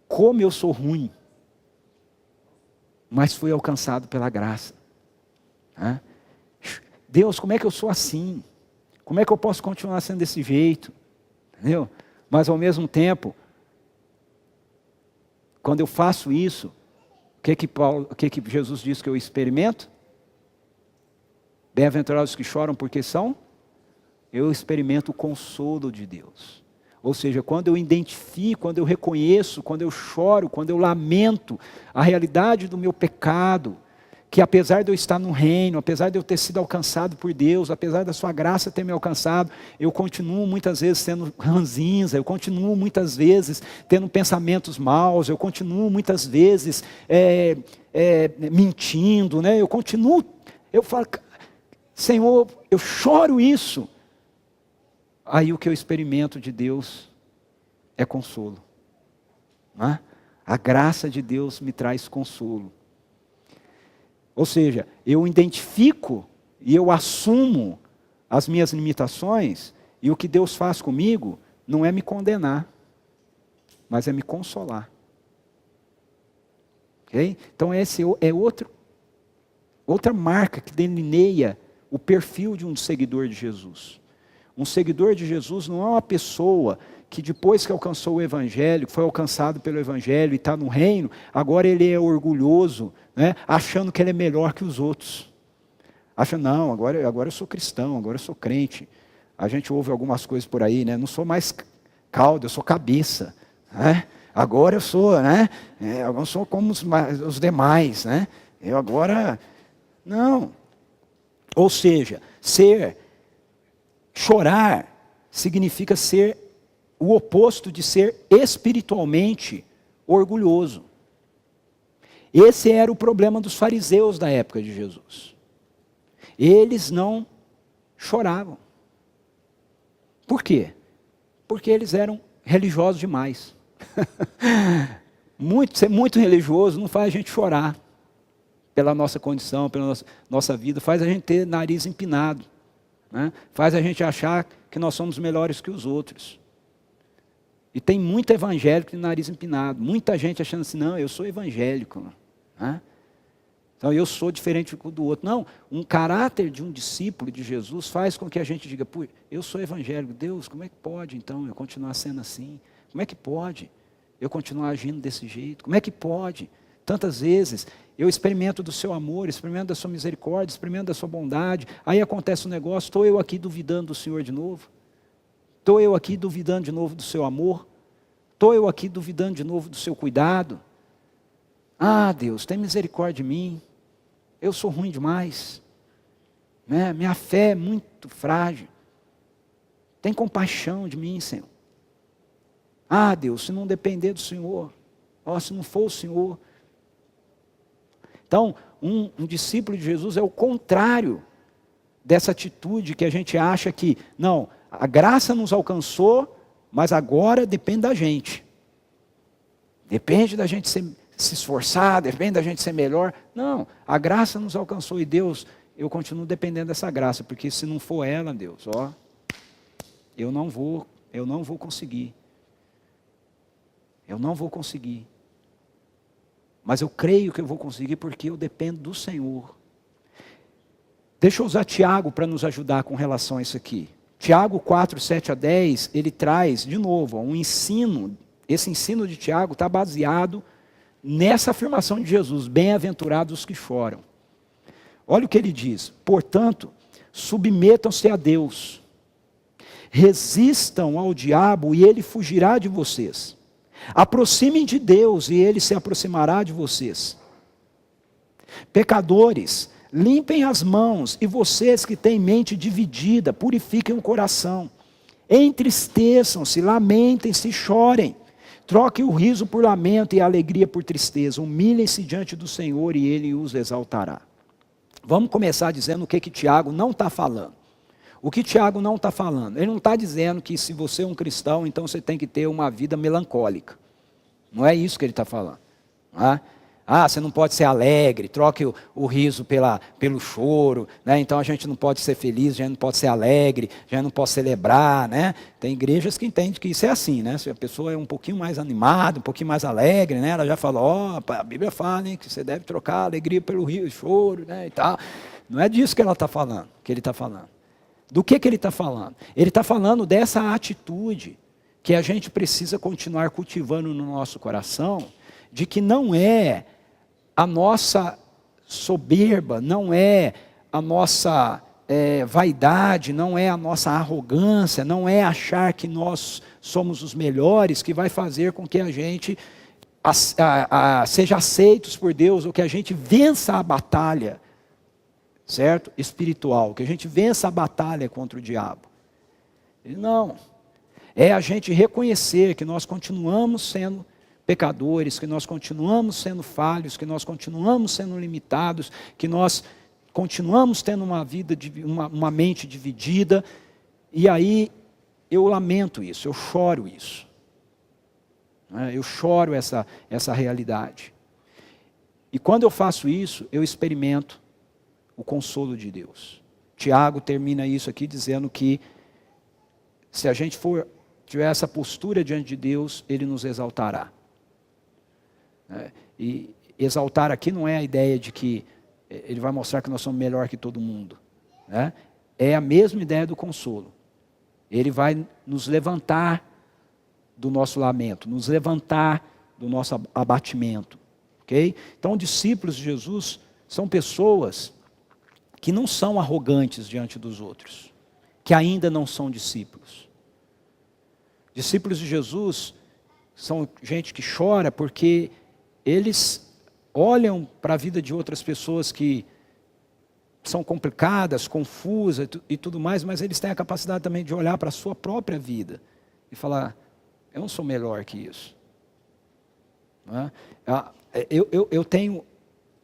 Como eu sou ruim, mas fui alcançado pela graça. Né? Deus, como é que eu sou assim? Como é que eu posso continuar sendo desse jeito? Entendeu? Mas ao mesmo tempo, quando eu faço isso, o que Jesus diz que eu experimento? Bem-aventurados os que choram porque são? Eu experimento o consolo de Deus. Ou seja, quando eu identifico, quando eu reconheço, quando eu choro, quando eu lamento a realidade do meu pecado, que apesar de eu estar no reino, apesar de eu ter sido alcançado por Deus, apesar da sua graça ter me alcançado, eu continuo muitas vezes sendo ranzinza, eu continuo muitas vezes tendo pensamentos maus, eu continuo muitas vezes mentindo, né? Eu falo, Senhor, eu choro isso. Aí o que eu experimento de Deus é consolo. Né? A graça de Deus me traz consolo. Ou seja, eu identifico e eu assumo as minhas limitações, e o que Deus faz comigo não é me condenar, mas é me consolar. Okay? Então esse é outra marca que delineia o perfil de um seguidor de Jesus. Um seguidor de Jesus não é uma pessoa que depois que alcançou o Evangelho, foi alcançado pelo Evangelho e está no reino, agora ele é orgulhoso, né, achando que ele é melhor que os outros. Acha, não, agora eu sou cristão, agora eu sou crente. A gente ouve algumas coisas por aí, né, não sou mais cauda, eu sou cabeça. Né? Agora eu sou, né, eu não sou como os demais. Né? Eu agora, não. Ou seja, chorar significa ser o oposto de ser espiritualmente orgulhoso. Esse era o problema dos fariseus da época de Jesus. Eles não choravam. Por quê? Porque eles eram religiosos demais. Ser muito religioso não faz a gente chorar pela nossa condição, pela nossa vida, faz a gente ter nariz empinado. Né? Faz a gente achar que nós somos melhores que os outros. E tem muito evangélico de nariz empinado. Muita gente achando assim, não, eu sou evangélico. Né? Então eu sou diferente do outro. Não, um caráter de um discípulo de Jesus faz com que a gente diga, pô, eu sou evangélico. Deus, como é que pode então eu continuar sendo assim? Como é que pode eu continuar agindo desse jeito? Como é que pode? Tantas vezes eu experimento do seu amor, experimento da sua misericórdia, experimento da sua bondade, aí acontece um negócio, estou eu aqui duvidando do Senhor de novo? Estou eu aqui duvidando de novo do seu amor? Estou eu aqui duvidando de novo do seu cuidado? Ah, Deus, tem misericórdia de mim, eu sou ruim demais, né? Minha fé é muito frágil, tem compaixão de mim, Senhor. Ah, Deus, se não depender do Senhor, se não for o Senhor. Então, um discípulo de Jesus é o contrário dessa atitude que a gente acha que, não, a graça nos alcançou, mas agora depende da gente. Depende da gente se esforçar, depende da gente ser melhor. Não, a graça nos alcançou e Deus, eu continuo dependendo dessa graça, porque se não for ela, Deus, eu não vou conseguir. Eu não vou conseguir. Mas eu creio que eu vou conseguir porque eu dependo do Senhor. Deixa eu usar Tiago para nos ajudar com relação a isso aqui. Tiago 4, 7 a 10, ele traz, de novo, um ensino. Esse ensino de Tiago está baseado nessa afirmação de Jesus: bem-aventurados os que choram. Olha o que ele diz: portanto, submetam-se a Deus, resistam ao diabo e ele fugirá de vocês. Aproximem de Deus e ele se aproximará de vocês. Pecadores, limpem as mãos, e vocês que têm mente dividida, purifiquem o coração. Entristeçam-se, lamentem-se, chorem. Troquem o riso por lamento e a alegria por tristeza. Humilhem-se diante do Senhor e Ele os exaltará. Vamos começar dizendo o que Tiago não está falando. O que Tiago não está falando? Ele não está dizendo que se você é um cristão, então você tem que ter uma vida melancólica. Não é isso que ele está falando. Você não pode ser alegre, troque o riso pelo choro, né? Então a gente não pode ser feliz, a gente não pode ser alegre, a gente não pode celebrar, né? Tem igrejas que entendem que isso é assim, né? Se a pessoa é um pouquinho mais animada, um pouquinho mais alegre, né? Ela já fala, a Bíblia fala, hein, que você deve trocar a alegria pelo choro, né? E tal. Não é disso que ela está falando, que ele está falando. Do que ele está falando? Ele está falando dessa atitude que a gente precisa continuar cultivando no nosso coração, de que não é a nossa soberba, não é a nossa vaidade, não é a nossa arrogância, não é achar que nós somos os melhores que vai fazer com que a gente seja aceitos por Deus, ou que a gente vença a batalha, certo? Espiritual, que a gente vença a batalha contra o diabo. Não, é a gente reconhecer que nós continuamos sendo pecadores, que nós continuamos sendo falhos, que nós continuamos sendo limitados, que nós continuamos tendo uma mente dividida, e aí eu lamento isso, eu choro isso. Eu choro essa realidade. E quando eu faço isso, eu experimento o consolo de Deus. Tiago termina isso aqui dizendo que se a gente tiver essa postura diante de Deus, Ele nos exaltará. E exaltar aqui não é a ideia de que Ele vai mostrar que nós somos melhor que todo mundo. É a mesma ideia do consolo. Ele vai nos levantar do nosso lamento, nos levantar do nosso abatimento. Okay? Então, discípulos de Jesus são pessoas que não são arrogantes diante dos outros, que ainda não são discípulos. Discípulos de Jesus são gente que chora porque eles olham para a vida de outras pessoas que são complicadas, confusas e tudo mais, mas eles têm a capacidade também de olhar para a sua própria vida e falar, eu não sou melhor que isso.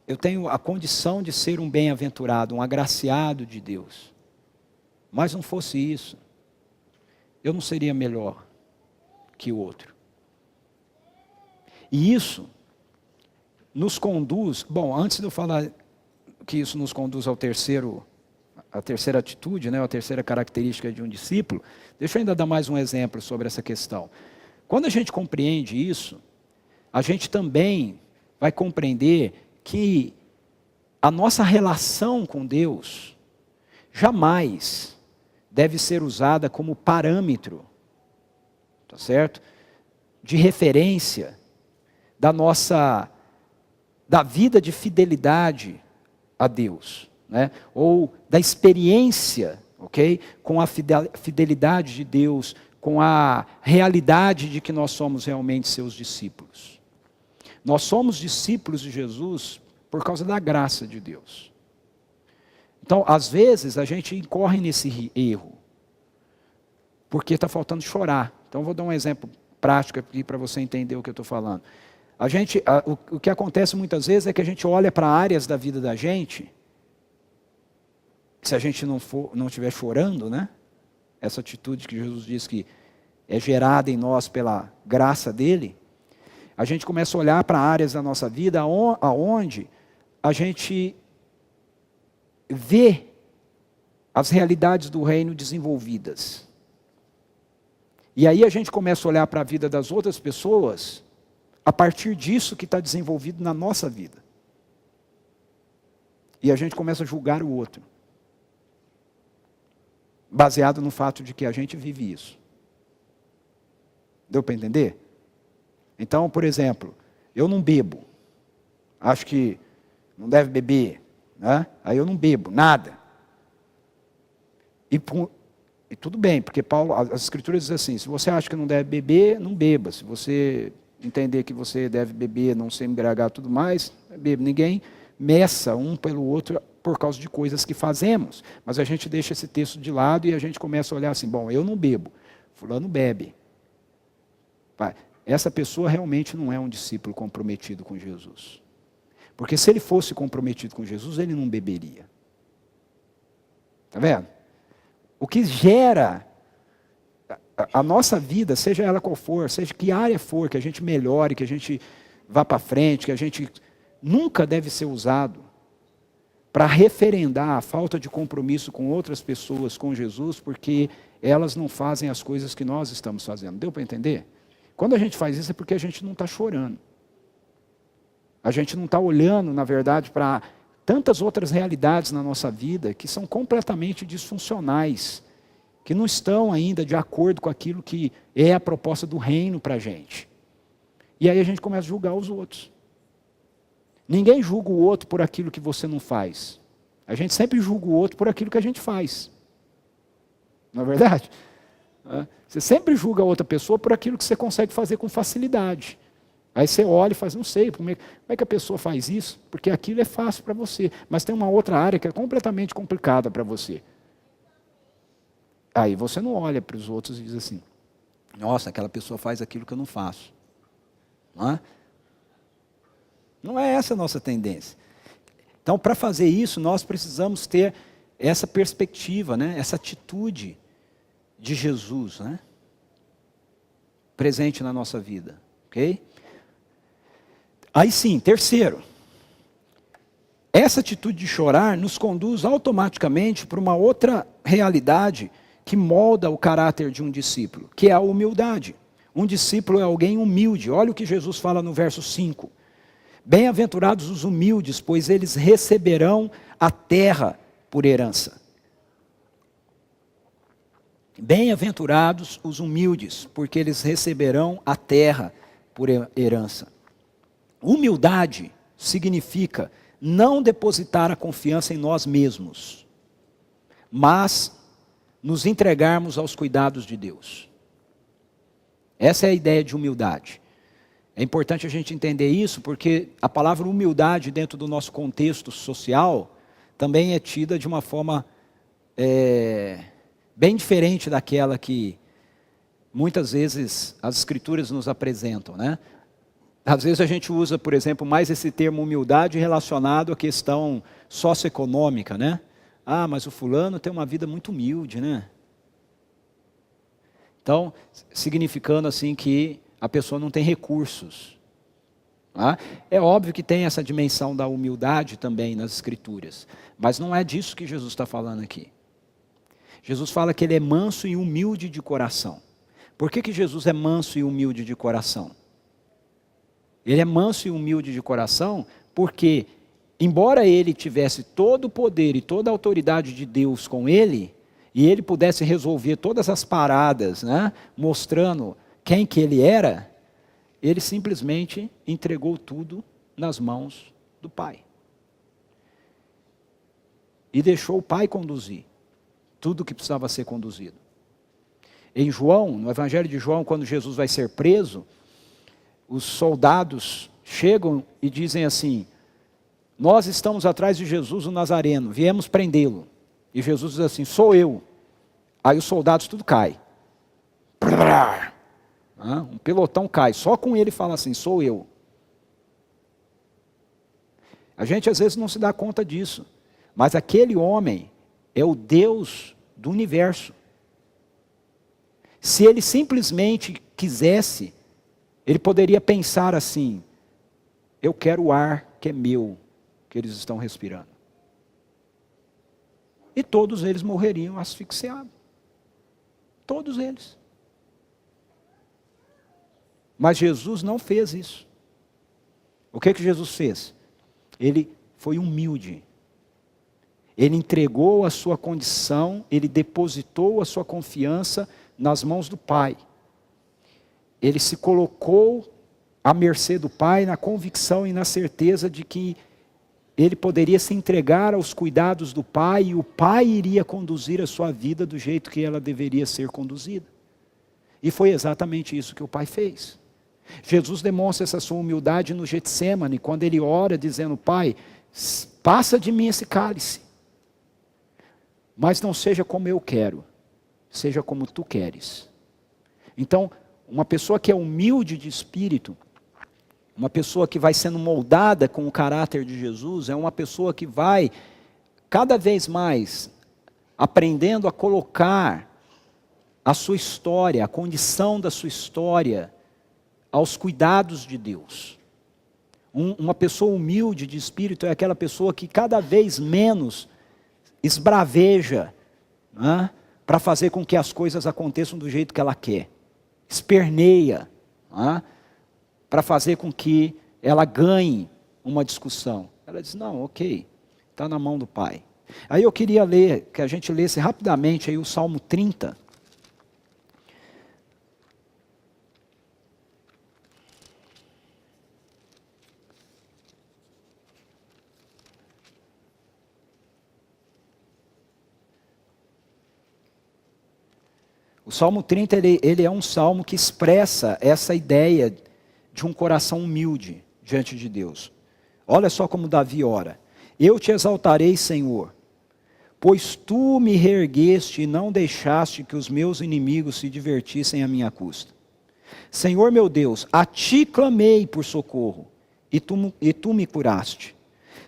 Eu tenho a condição de ser um bem-aventurado, um agraciado de Deus. Mas não fosse isso, eu não seria melhor que o outro. E isso nos conduz, antes de eu falar que isso nos conduz a terceira atitude, a terceira característica de um discípulo, deixa eu ainda dar mais um exemplo sobre essa questão. Quando a gente compreende isso, a gente também vai compreender que a nossa relação com Deus jamais deve ser usada como parâmetro, tá certo? De referência da vida de fidelidade a Deus, ou da experiência, com a fidelidade de Deus, com a realidade de que nós somos realmente seus discípulos. Nós somos discípulos de Jesus por causa da graça de Deus. Então, às vezes, a gente incorre nesse erro, porque está faltando chorar. Então, eu vou dar um exemplo prático aqui para você entender o que eu estou falando. O que acontece muitas vezes é que a gente olha para áreas da vida da gente, se a gente não estiver chorando, essa atitude que Jesus diz que é gerada em nós pela graça dele, a gente começa a olhar para áreas da nossa vida aonde a gente vê as realidades do reino desenvolvidas. E aí a gente começa a olhar para a vida das outras pessoas a partir disso que está desenvolvido na nossa vida. E a gente começa a julgar o outro, baseado no fato de que a gente vive isso. Deu para entender? Então, por exemplo, eu não bebo. Acho que não deve beber, né? Aí eu não bebo, nada. E tudo bem, porque Paulo, as escrituras dizem assim, se você acha que não deve beber, não beba. Se você entender que você deve beber, não se embriagar e tudo mais, beba. Ninguém meça um pelo outro por causa de coisas que fazemos. Mas a gente deixa esse texto de lado e a gente começa a olhar assim, bom, eu não bebo, fulano bebe. Essa pessoa realmente não é um discípulo comprometido com Jesus. Porque se ele fosse comprometido com Jesus, ele não beberia. Está vendo? O que gera a nossa vida, seja ela qual for, seja que área for, que a gente melhore, que a gente vá para frente, que a gente nunca deve ser usado para referendar a falta de compromisso com outras pessoas, com Jesus, porque elas não fazem as coisas que nós estamos fazendo. Deu para entender? Quando a gente faz isso é porque a gente não está chorando. A gente não está olhando, na verdade, para tantas outras realidades na nossa vida que são completamente disfuncionais, que não estão ainda de acordo com aquilo que é a proposta do reino para a gente. E aí a gente começa a julgar os outros. Ninguém julga o outro por aquilo que você não faz. A gente sempre julga o outro por aquilo que a gente faz. Não é verdade? Você sempre julga a outra pessoa por aquilo que você consegue fazer com facilidade. Aí você olha e faz, não sei, como é que a pessoa faz isso? Porque aquilo é fácil para você, mas tem uma outra área que é completamente complicada para você. Aí você não olha para os outros e diz assim, nossa, aquela pessoa faz aquilo que eu não faço. Não é? Não é essa a nossa tendência. Então, para fazer isso, nós precisamos ter essa perspectiva, né? Essa atitude de Jesus, né? Presente na nossa vida. Ok? Aí sim, terceiro. Essa atitude de chorar nos conduz automaticamente para uma outra realidade que molda o caráter de um discípulo, que é a humildade. Um discípulo é alguém humilde. Olha o que Jesus fala no verso 5. Bem-aventurados os humildes, pois eles receberão a terra por herança. Bem-aventurados os humildes, porque eles receberão a terra por herança. Humildade significa não depositar a confiança em nós mesmos, mas nos entregarmos aos cuidados de Deus. Essa é a ideia de humildade. É importante a gente entender isso, porque a palavra humildade dentro do nosso contexto social também é tida de uma forma bem diferente daquela que muitas vezes as escrituras nos apresentam, né? Às vezes a gente usa, por exemplo, mais esse termo humildade relacionado à questão socioeconômica, né? Ah, mas o fulano tem uma vida muito humilde, né? Então, significando assim que a pessoa não tem recursos. Tá? É óbvio que tem essa dimensão da humildade também nas escrituras, mas não é disso que Jesus está falando aqui. Jesus fala que ele é manso e humilde de coração. Por que Jesus é manso e humilde de coração? Ele é manso e humilde de coração porque, embora ele tivesse todo o poder e toda a autoridade de Deus com ele, e ele pudesse resolver todas as paradas, né, mostrando quem que ele era, ele simplesmente entregou tudo nas mãos do Pai. E deixou o Pai conduzir tudo o que precisava ser conduzido. Em João, no Evangelho de João, quando Jesus vai ser preso, os soldados chegam e dizem assim, nós estamos atrás de Jesus o Nazareno, viemos prendê-lo. E Jesus diz assim, sou eu. Aí os soldados tudo cai. Um pelotão cai, só com ele fala assim, sou eu. A gente às vezes não se dá conta disso, mas aquele homem é o Deus do universo. Se ele simplesmente quisesse, ele poderia pensar assim: eu quero o ar que é meu, que eles estão respirando. E todos eles morreriam asfixiados. Todos eles. Mas Jesus não fez isso. O que Jesus fez? Ele foi humilde. Ele entregou a sua condição, ele depositou a sua confiança nas mãos do Pai. Ele se colocou à mercê do Pai, na convicção e na certeza de que ele poderia se entregar aos cuidados do Pai, e o Pai iria conduzir a sua vida do jeito que ela deveria ser conduzida. E foi exatamente isso que o Pai fez. Jesus demonstra essa sua humildade no Getsêmani, quando ele ora dizendo: Pai, passa de mim esse cálice, mas não seja como eu quero, seja como tu queres. Então, uma pessoa que é humilde de espírito, uma pessoa que vai sendo moldada com o caráter de Jesus, é uma pessoa que vai cada vez mais aprendendo a colocar a sua história, a condição da sua história, aos cuidados de Deus. Uma pessoa humilde de espírito é aquela pessoa que cada vez menos esbraveja, né, para fazer com que as coisas aconteçam do jeito que ela quer. Esperneia, né, para fazer com que ela ganhe uma discussão. Ela diz: não, ok, está na mão do Pai. Aí eu queria ler, que a gente lesse rapidamente aí o Salmo 30. O Salmo 30, ele é um salmo que expressa essa ideia de um coração humilde diante de Deus. Olha só como Davi ora: eu te exaltarei, Senhor, pois tu me reergueste e não deixaste que os meus inimigos se divertissem à minha custa. Senhor meu Deus, a ti clamei por socorro, e tu me curaste.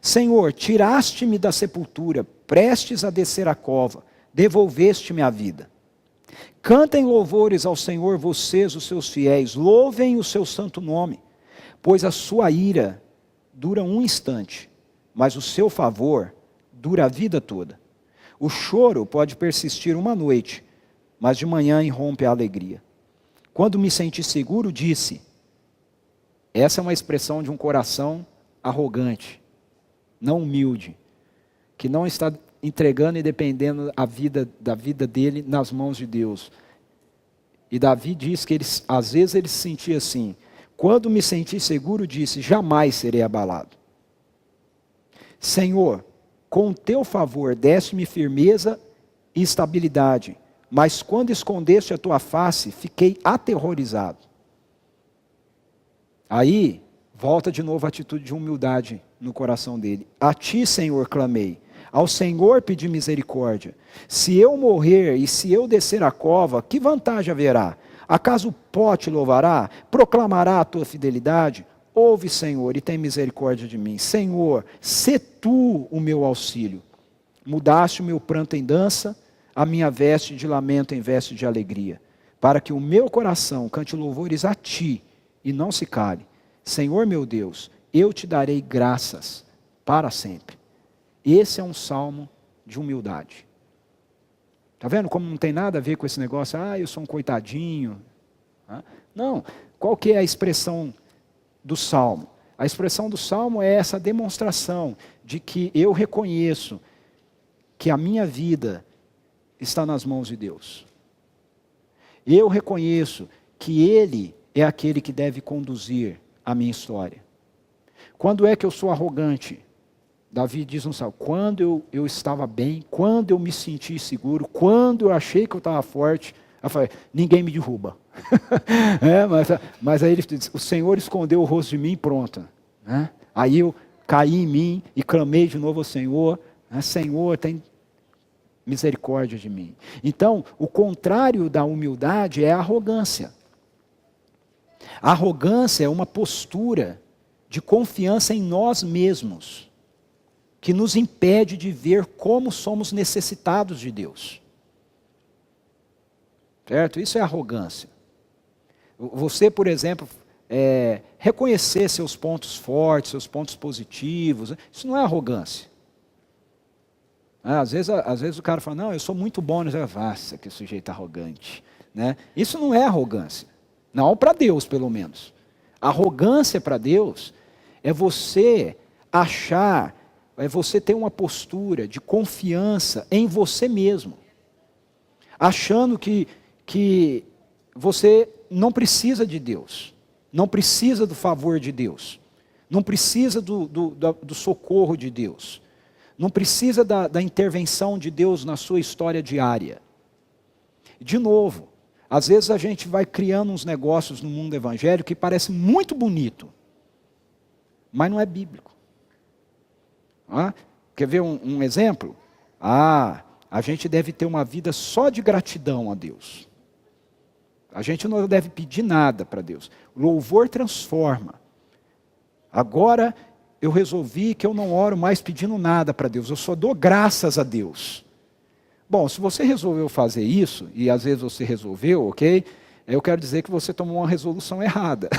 Senhor, tiraste-me da sepultura, prestes a descer a cova, devolveste-me a vida. Cantem louvores ao Senhor vocês, os seus fiéis, louvem o seu santo nome, pois a sua ira dura um instante, mas o seu favor dura a vida toda. O choro pode persistir uma noite, mas de manhã irrompe a alegria. Quando me senti seguro, disse. Essa é uma expressão de um coração arrogante, não humilde, que não está entregando e dependendo da vida dele nas mãos de Deus. E Davi diz que às vezes ele se sentia assim: quando me senti seguro, disse, jamais serei abalado. Senhor, com o teu favor deste-me firmeza e estabilidade, mas quando escondeste a tua face, fiquei aterrorizado. Aí, volta de novo a atitude de humildade no coração dele. A ti, Senhor, clamei. Ao Senhor pedi misericórdia. Se eu morrer e se eu descer a cova, que vantagem haverá? Acaso o pó te louvará? Proclamará a tua fidelidade? Ouve, Senhor, e tem misericórdia de mim. Senhor, sê tu o meu auxílio. Mudaste o meu pranto em dança, a minha veste de lamento em veste de alegria, para que o meu coração cante louvores a ti e não se cale. Senhor meu Deus, eu te darei graças para sempre. Esse é um salmo de humildade. Está vendo como não tem nada a ver com esse negócio? Eu sou um coitadinho. Não, qual que é a expressão do salmo? A expressão do salmo é essa demonstração de que eu reconheço que a minha vida está nas mãos de Deus. Eu reconheço que Ele é aquele que deve conduzir a minha história. Quando é que eu sou arrogante? Davi diz no salmo: quando eu estava bem, quando eu me senti seguro, quando eu achei que eu estava forte, eu falei, ninguém me derruba. Mas aí ele diz, o Senhor escondeu o rosto de mim e pronto. Aí eu caí em mim e clamei de novo ao Senhor, Senhor, tem misericórdia de mim. Então, o contrário da humildade é a arrogância. A arrogância é uma postura de confiança em nós mesmos, que nos impede de ver como somos necessitados de Deus. certo? Isso é arrogância. Você, por exemplo, reconhecer seus pontos fortes, seus pontos positivos, isso não é arrogância. Às vezes o cara fala, não, eu sou muito bom, nossa, que sujeito arrogante. Né? Isso não é arrogância. Não para Deus, pelo menos. Arrogância para Deus é você achar, é você ter uma postura de confiança em você mesmo. Achando que você não precisa de Deus. Não precisa do favor de Deus. Não precisa do socorro de Deus. Não precisa da intervenção de Deus na sua história diária. De novo, às vezes a gente vai criando uns negócios no mundo evangélico que parece muito bonito, mas não é bíblico. Quer ver um exemplo? A gente deve ter uma vida só de gratidão a Deus. A gente não deve pedir nada para Deus. Louvor transforma. Agora eu resolvi que eu não oro mais pedindo nada para Deus, eu só dou graças a Deus. Bom, se você resolveu fazer isso, e às vezes você resolveu, ok? Eu quero dizer que você tomou uma resolução errada.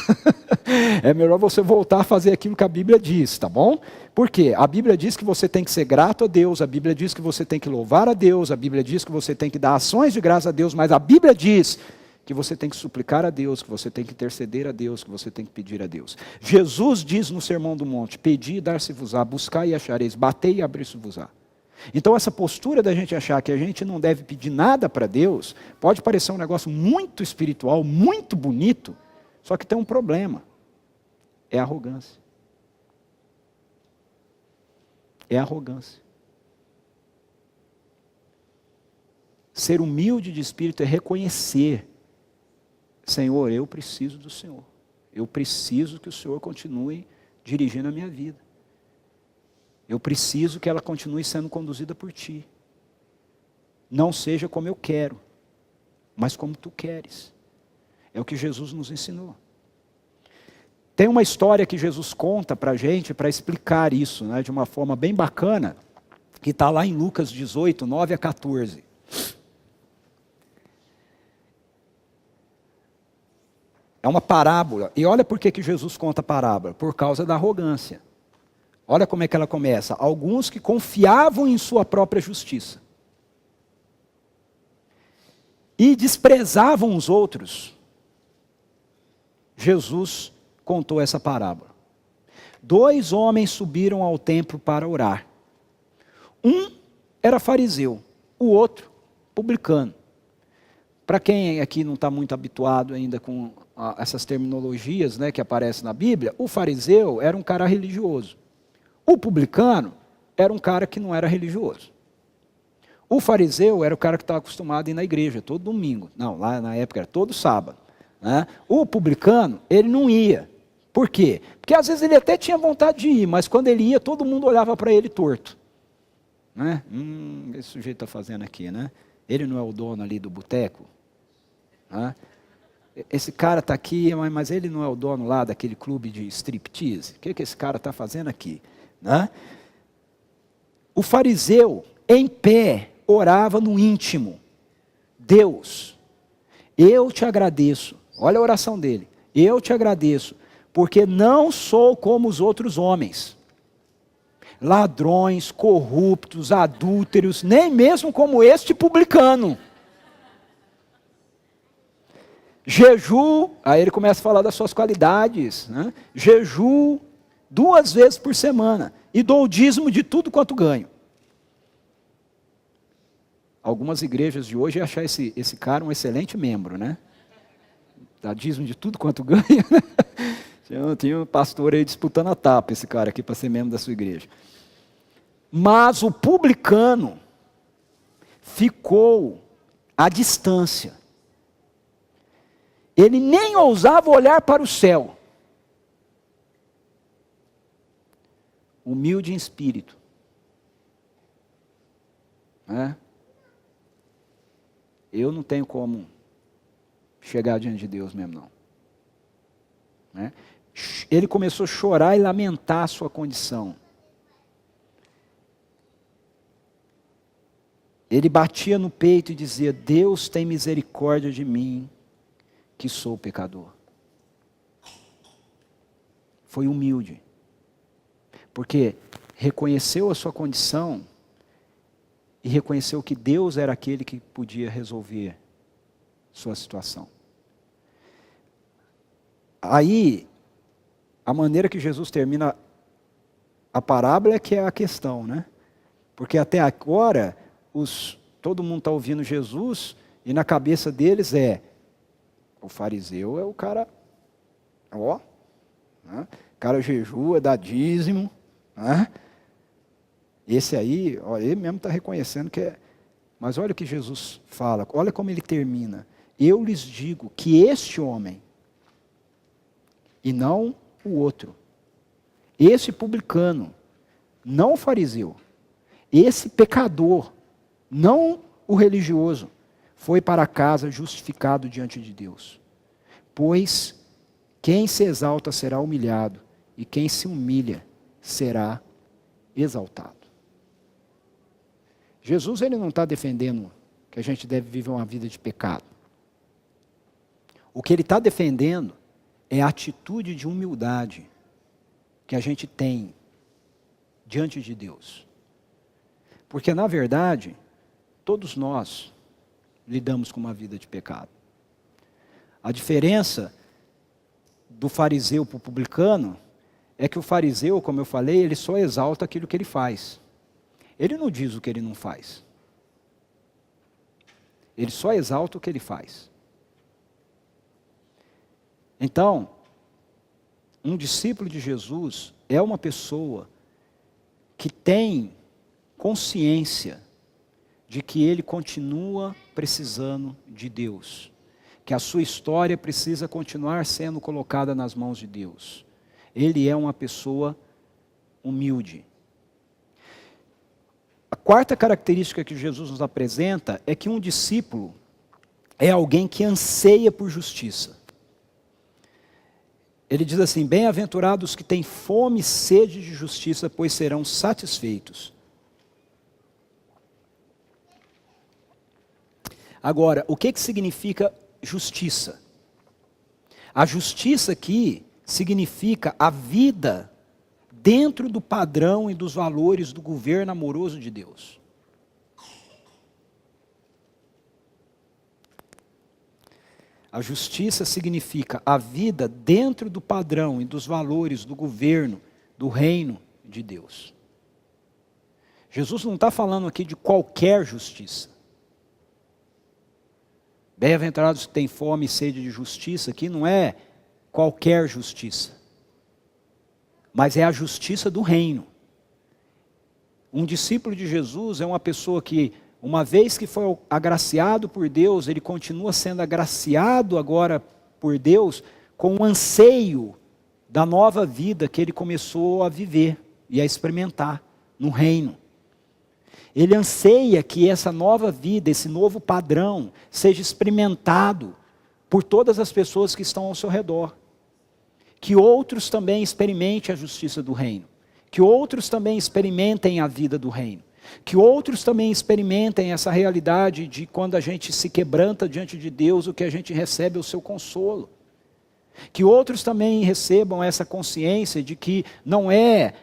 É melhor você voltar a fazer aquilo que a Bíblia diz, tá bom? Por quê? A Bíblia diz que você tem que ser grato a Deus, a Bíblia diz que você tem que louvar a Deus, a Bíblia diz que você tem que dar ações de graça a Deus, mas a Bíblia diz que você tem que suplicar a Deus, que você tem que interceder a Deus, que você tem que pedir a Deus. Jesus diz no Sermão do Monte, pedi e dar-se-vos-á, buscai e achareis, batei e abrir-se-vos-á. Então essa postura da gente achar que a gente não deve pedir nada para Deus, pode parecer um negócio muito espiritual, muito bonito, só que tem um problema, é a arrogância. É a arrogância. Ser humilde de espírito é reconhecer, Senhor, eu preciso do Senhor. Eu preciso que o Senhor continue dirigindo a minha vida. Eu preciso que ela continue sendo conduzida por Ti. Não seja como eu quero, mas como Tu queres. É o que Jesus nos ensinou. Tem uma história que Jesus conta para a gente, para explicar isso, né, de uma forma bem bacana, que está lá em Lucas 18, 9 a 14. É uma parábola. E olha por que Jesus conta a parábola. Por causa da arrogância. Olha como é que ela começa. Alguns que confiavam em sua própria justiça. E desprezavam os outros. Jesus contou essa parábola. 2 homens subiram ao templo para orar. Um era fariseu, o outro publicano. Para quem aqui não está muito habituado ainda com essas terminologias, né, que aparecem na Bíblia, o fariseu era um cara religioso. O publicano era um cara que não era religioso. O fariseu era o cara que estava acostumado a ir na igreja todo domingo. Não, lá na época era todo sábado. Né? O publicano, ele não ia. Por quê? Porque às vezes ele até tinha vontade de ir, mas quando ele ia, todo mundo olhava para ele torto. Né? Esse sujeito está fazendo aqui, né? Ele não é o dono ali do boteco? Né? Esse cara está aqui, mas ele não é o dono lá daquele clube de striptease? O que esse cara está fazendo aqui? Né? O fariseu, em pé, orava no íntimo. Deus, eu te agradeço. Olha a oração dele. Eu te agradeço, porque não sou como os outros homens. Ladrões, corruptos, adúlteros, nem mesmo como este publicano. Jejuo, aí ele começa a falar das suas qualidades, né? Jejuo 2 vezes por semana e dou o dízimo de tudo quanto ganho. Algumas igrejas de hoje acham esse cara um excelente membro, né? Dá dízimo de tudo quanto ganha. Tinha um pastor aí disputando a tapa, esse cara aqui, para ser membro da sua igreja. Mas o publicano ficou à distância. Ele nem ousava olhar para o céu. Humilde em espírito. Né? Eu não tenho como chegar diante de Deus mesmo, não. Né? Ele começou a chorar e lamentar a sua condição. Ele batia no peito e dizia: Deus tem misericórdia de mim, que sou pecador. Foi humilde, porque reconheceu a sua condição e reconheceu que Deus era aquele que podia resolver sua situação. Aí, a maneira que Jesus termina a parábola é que é a questão, né? Porque até agora, todo mundo está ouvindo Jesus e na cabeça deles o fariseu é o cara, né? O cara jejua, dá dízimo, né? Esse aí, ele mesmo está reconhecendo que é. Mas olha o que Jesus fala, olha como ele termina. Eu lhes digo que este homem, e não o outro, esse publicano, não o fariseu, esse pecador, não o religioso, foi para casa justificado diante de Deus. Pois quem se exalta será humilhado, e quem se humilha será exaltado. Jesus ele não está defendendo que a gente deve viver uma vida de pecado. O que ele está defendendo é a atitude de humildade que a gente tem diante de Deus. Porque, na verdade, todos nós lidamos com uma vida de pecado. A diferença do fariseu para o publicano é que o fariseu, como eu falei, ele só exalta aquilo que ele faz. Ele não diz o que ele não faz. Ele só exalta o que ele faz. Então, um discípulo de Jesus é uma pessoa que tem consciência de que ele continua precisando de Deus, que a sua história precisa continuar sendo colocada nas mãos de Deus. Ele é uma pessoa humilde. A quarta característica que Jesus nos apresenta é que um discípulo é alguém que anseia por justiça. Ele diz assim: bem-aventurados que têm fome e sede de justiça, pois serão satisfeitos. Agora, o que significa justiça? A justiça aqui significa a vida dentro do padrão e dos valores do governo amoroso de Deus. A justiça significa a vida dentro do padrão e dos valores do governo, do reino de Deus. Jesus não está falando aqui de qualquer justiça. Bem-aventurados que têm fome e sede de justiça, aqui não é qualquer justiça, mas é a justiça do reino. Um discípulo de Jesus é uma pessoa que, uma vez que foi agraciado por Deus, ele continua sendo agraciado agora por Deus com o anseio da nova vida que ele começou a viver e a experimentar no reino. Ele anseia que essa nova vida, esse novo padrão, seja experimentado por todas as pessoas que estão ao seu redor. Que outros também experimentem a justiça do reino. Que outros também experimentem a vida do reino. Que outros também experimentem essa realidade de quando a gente se quebranta diante de Deus, o que a gente recebe é o seu consolo. Que outros também recebam essa consciência de que não é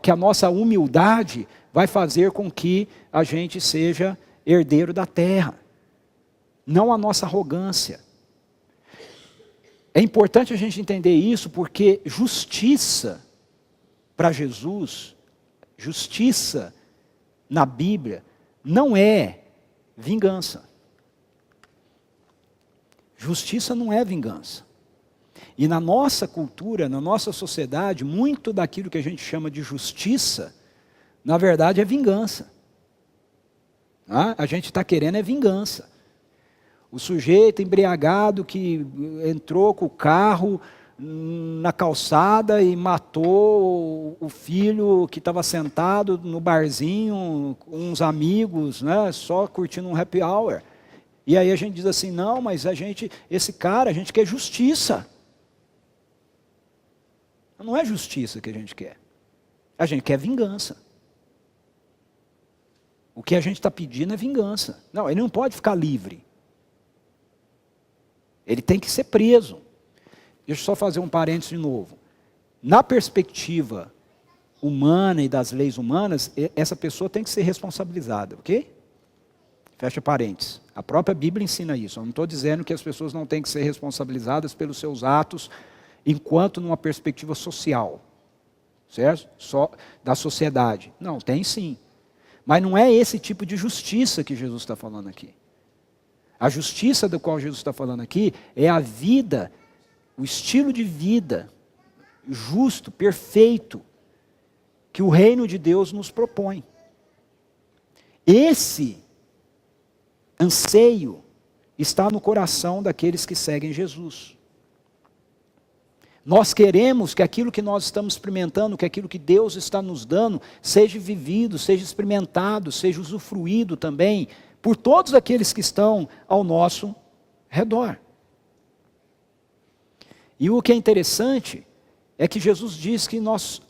que a nossa humildade vai fazer com que a gente seja herdeiro da terra. Não a nossa arrogância. É importante a gente entender isso porque justiça para Jesus, justiça na Bíblia, não é vingança. Justiça não é vingança. E na nossa cultura, na nossa sociedade, muito daquilo que a gente chama de justiça, na verdade é vingança. A gente está querendo é vingança. O sujeito embriagado que entrou com o carro na calçada e matou o filho que estava sentado no barzinho com uns amigos, né, só curtindo um happy hour. E aí a gente diz assim: não, mas a gente quer justiça. Não é justiça que a gente quer vingança. O que a gente está pedindo é vingança. Não, ele não pode ficar livre. Ele tem que ser preso. Deixa eu só fazer um parênteses de novo. Na perspectiva humana e das leis humanas, essa pessoa tem que ser responsabilizada, ok? Fecha parênteses. A própria Bíblia ensina isso. Eu não estou dizendo que as pessoas não têm que ser responsabilizadas pelos seus atos, enquanto numa perspectiva social, certo? Só da sociedade. Não, tem sim. Mas não é esse tipo de justiça que Jesus está falando aqui. A justiça da qual Jesus está falando aqui é a vida, o estilo de vida justo, perfeito, que o reino de Deus nos propõe. Esse anseio está no coração daqueles que seguem Jesus. Nós queremos que aquilo que nós estamos experimentando, que aquilo que Deus está nos dando, seja vivido, seja experimentado, seja usufruído também por todos aqueles que estão ao nosso redor. E o que é interessante é que Jesus diz que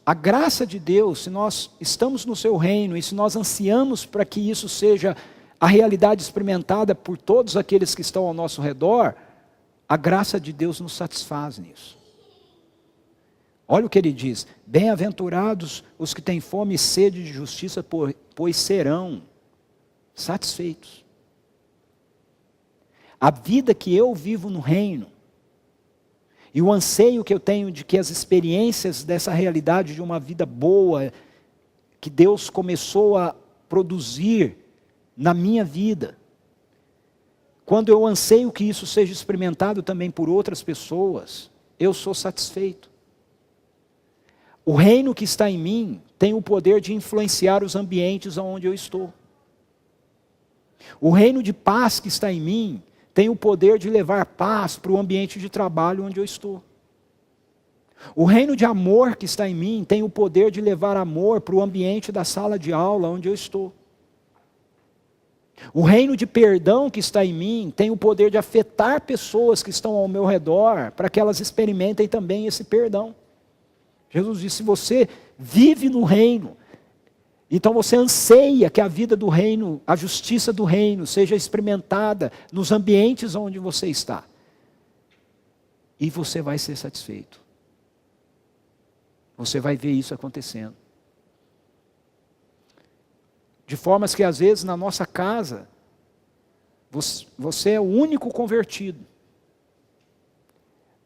a graça de Deus, se nós estamos no seu reino e se nós ansiamos para que isso seja a realidade experimentada por todos aqueles que estão ao nosso redor, a graça de Deus nos satisfaz nisso. Olha o que ele diz: bem-aventurados os que têm fome e sede de justiça, pois serão satisfeitos. A vida que eu vivo no reino, e o anseio que eu tenho de que as experiências dessa realidade de uma vida boa, que Deus começou a produzir na minha vida, quando eu anseio que isso seja experimentado também por outras pessoas, eu sou satisfeito. O reino que está em mim tem o poder de influenciar os ambientes onde eu estou. O reino de paz que está em mim tem o poder de levar paz para o ambiente de trabalho onde eu estou. O reino de amor que está em mim tem o poder de levar amor para o ambiente da sala de aula onde eu estou. O reino de perdão que está em mim tem o poder de afetar pessoas que estão ao meu redor, para que elas experimentem também esse perdão. Jesus disse: se você vive no reino, então você anseia que a vida do reino, a justiça do reino, seja experimentada nos ambientes onde você está. E você vai ser satisfeito. Você vai ver isso acontecendo. De formas que às vezes na nossa casa, você é o único convertido.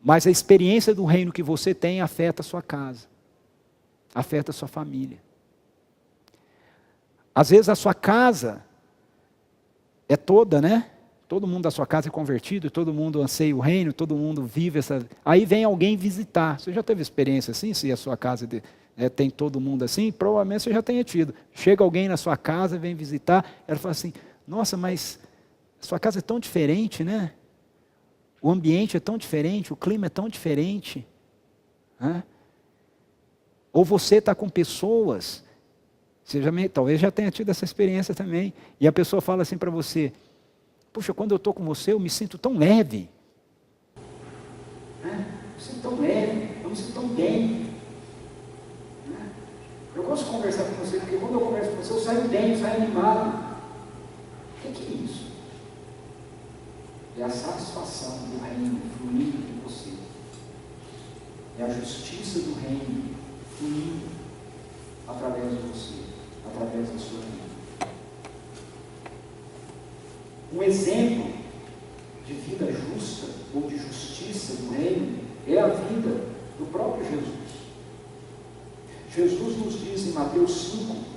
Mas a experiência do reino que você tem afeta a sua casa, afeta a sua família. Às vezes a sua casa é toda, né? Todo mundo da sua casa é convertido, todo mundo anseia o reino, todo mundo vive essa... Aí vem alguém visitar. Você já teve experiência assim? Se a sua casa tem todo mundo assim? Provavelmente você já tenha tido. Chega alguém na sua casa, vem visitar, ela fala assim: nossa, mas a sua casa é tão diferente, né? O ambiente é tão diferente, o clima é tão diferente. Né? Ou você está com pessoas, talvez já tenha tido essa experiência também, e a pessoa fala assim para você: puxa, quando eu estou com você eu me sinto tão leve. Eu me sinto tão leve, eu me sinto tão bem. Eu gosto de conversar com você, porque quando eu converso com você eu saio bem, eu saio animado. O que é isso? É a satisfação do reino fluindo em você. É a justiça do reino fluindo através de você, através da sua vida. Um exemplo de vida justa ou de justiça do reino é a vida do próprio Jesus. Jesus nos diz em Mateus 5,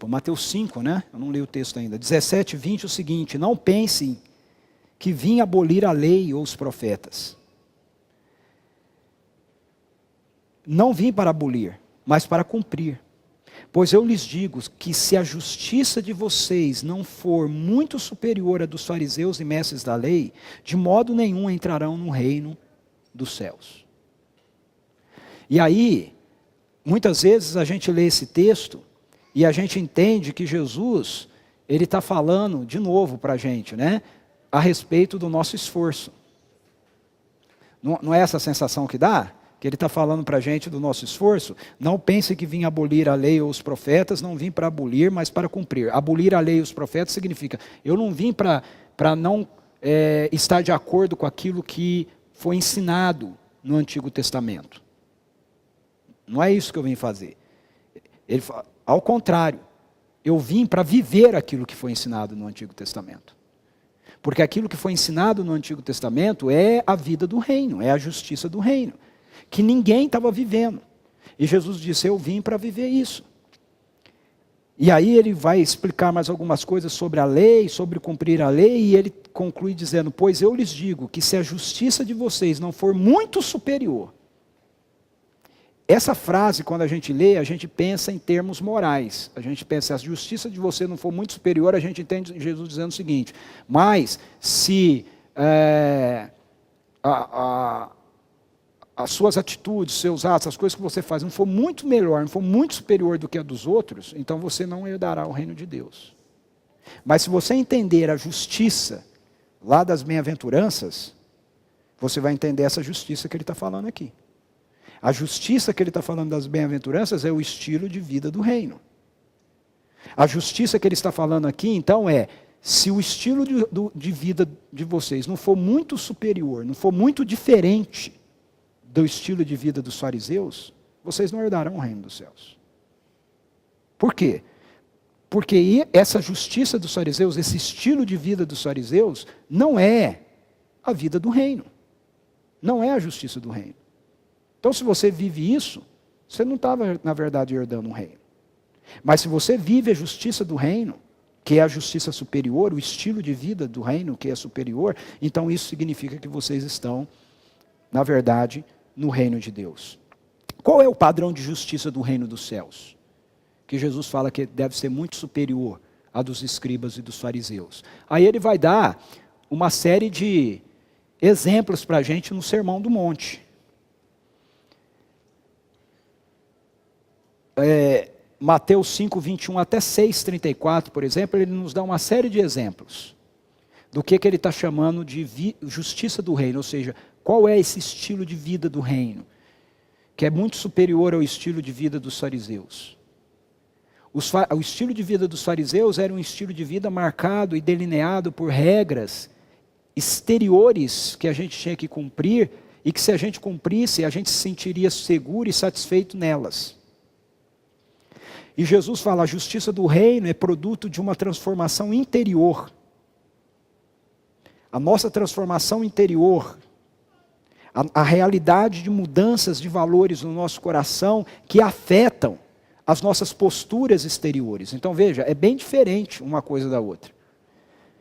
Mateus 5, né? Eu não li o texto ainda, 17, 20, o seguinte: não pensem que vim abolir a lei ou os profetas. Não vim para abolir, mas para cumprir. Pois eu lhes digo que se a justiça de vocês não for muito superior à dos fariseus e mestres da lei, de modo nenhum entrarão no reino dos céus. E aí, muitas vezes a gente lê esse texto e a gente entende que Jesus, ele está falando de novo para a gente, né? A respeito do nosso esforço. Não é essa a sensação que dá? que ele está falando para a gente do nosso esforço, não pense que vim abolir a lei ou os profetas, não vim para abolir, mas para cumprir. Abolir a lei e os profetas significa, eu não vim para não estar de acordo com aquilo que foi ensinado no Antigo Testamento. Não é isso que eu vim fazer. Ele fala, ao contrário, eu vim para viver aquilo que foi ensinado no Antigo Testamento. Porque aquilo que foi ensinado no Antigo Testamento é a vida do reino, é a justiça do reino, que ninguém estava vivendo. E Jesus disse, eu vim para viver isso. E aí ele vai explicar mais algumas coisas sobre a lei, sobre cumprir a lei, e ele conclui dizendo, pois eu lhes digo que se a justiça de vocês não for muito superior. Essa frase, quando a gente lê, a gente pensa em termos morais. A gente pensa, se a justiça de você não for muito superior, a gente entende Jesus dizendo o seguinte, mas se as suas atitudes, seus atos, as coisas que você faz não for muito melhor, não for muito superior do que a dos outros, então você não herdará o reino de Deus. Mas se você entender a justiça lá das bem-aventuranças, você vai entender essa justiça que ele está falando aqui. A justiça que ele está falando das bem-aventuranças é o estilo de vida do reino. A justiça que ele está falando aqui, então, se o estilo de vida de vocês não for muito superior, não for muito diferente do estilo de vida dos fariseus, vocês não herdarão o reino dos céus. Por quê? Porque essa justiça dos fariseus, esse estilo de vida dos fariseus, não é a vida do reino. Não é a justiça do reino. Então, se você vive isso, você não estava, na verdade, herdando um reino. Mas se você vive a justiça do reino, que é a justiça superior, o estilo de vida do reino, que é superior, então isso significa que vocês estão, na verdade, no reino de Deus. Qual é o padrão de justiça do reino dos céus? Que Jesus fala que deve ser muito superior à dos escribas e dos fariseus. Aí ele vai dar uma série de exemplos para a gente no Sermão do Monte. Mateus 5, 21 até 6, 34, por exemplo, ele nos dá uma série de exemplos do que ele está chamando de justiça do reino, ou seja, qual é esse estilo de vida do reino, que é muito superior ao estilo de vida dos fariseus. O estilo de vida dos fariseus era um estilo de vida marcado e delineado por regras exteriores que a gente tinha que cumprir, e que se a gente cumprisse, a gente se sentiria seguro e satisfeito nelas. E Jesus fala, a justiça do reino é produto de uma transformação interior. A nossa transformação interior, a realidade de mudanças de valores no nosso coração que afetam as nossas posturas exteriores. Então veja, é bem diferente uma coisa da outra.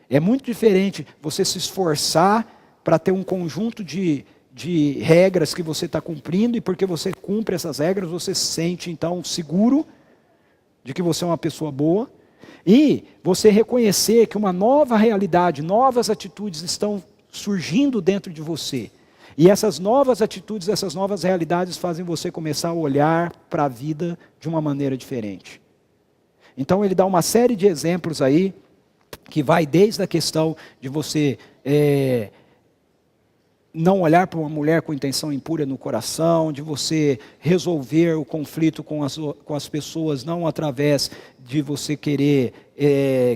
É muito diferente você se esforçar para ter um conjunto de regras que você está cumprindo, e porque você cumpre essas regras, você se sente então seguro de que você é uma pessoa boa, e você reconhecer que uma nova realidade, novas atitudes estão surgindo dentro de você, e essas novas atitudes, essas novas realidades fazem você começar a olhar para a vida de uma maneira diferente. Então ele dá uma série de exemplos aí, que vai desde a questão de você não olhar para uma mulher com intenção impura no coração, de você resolver o conflito com as pessoas, não através de você querer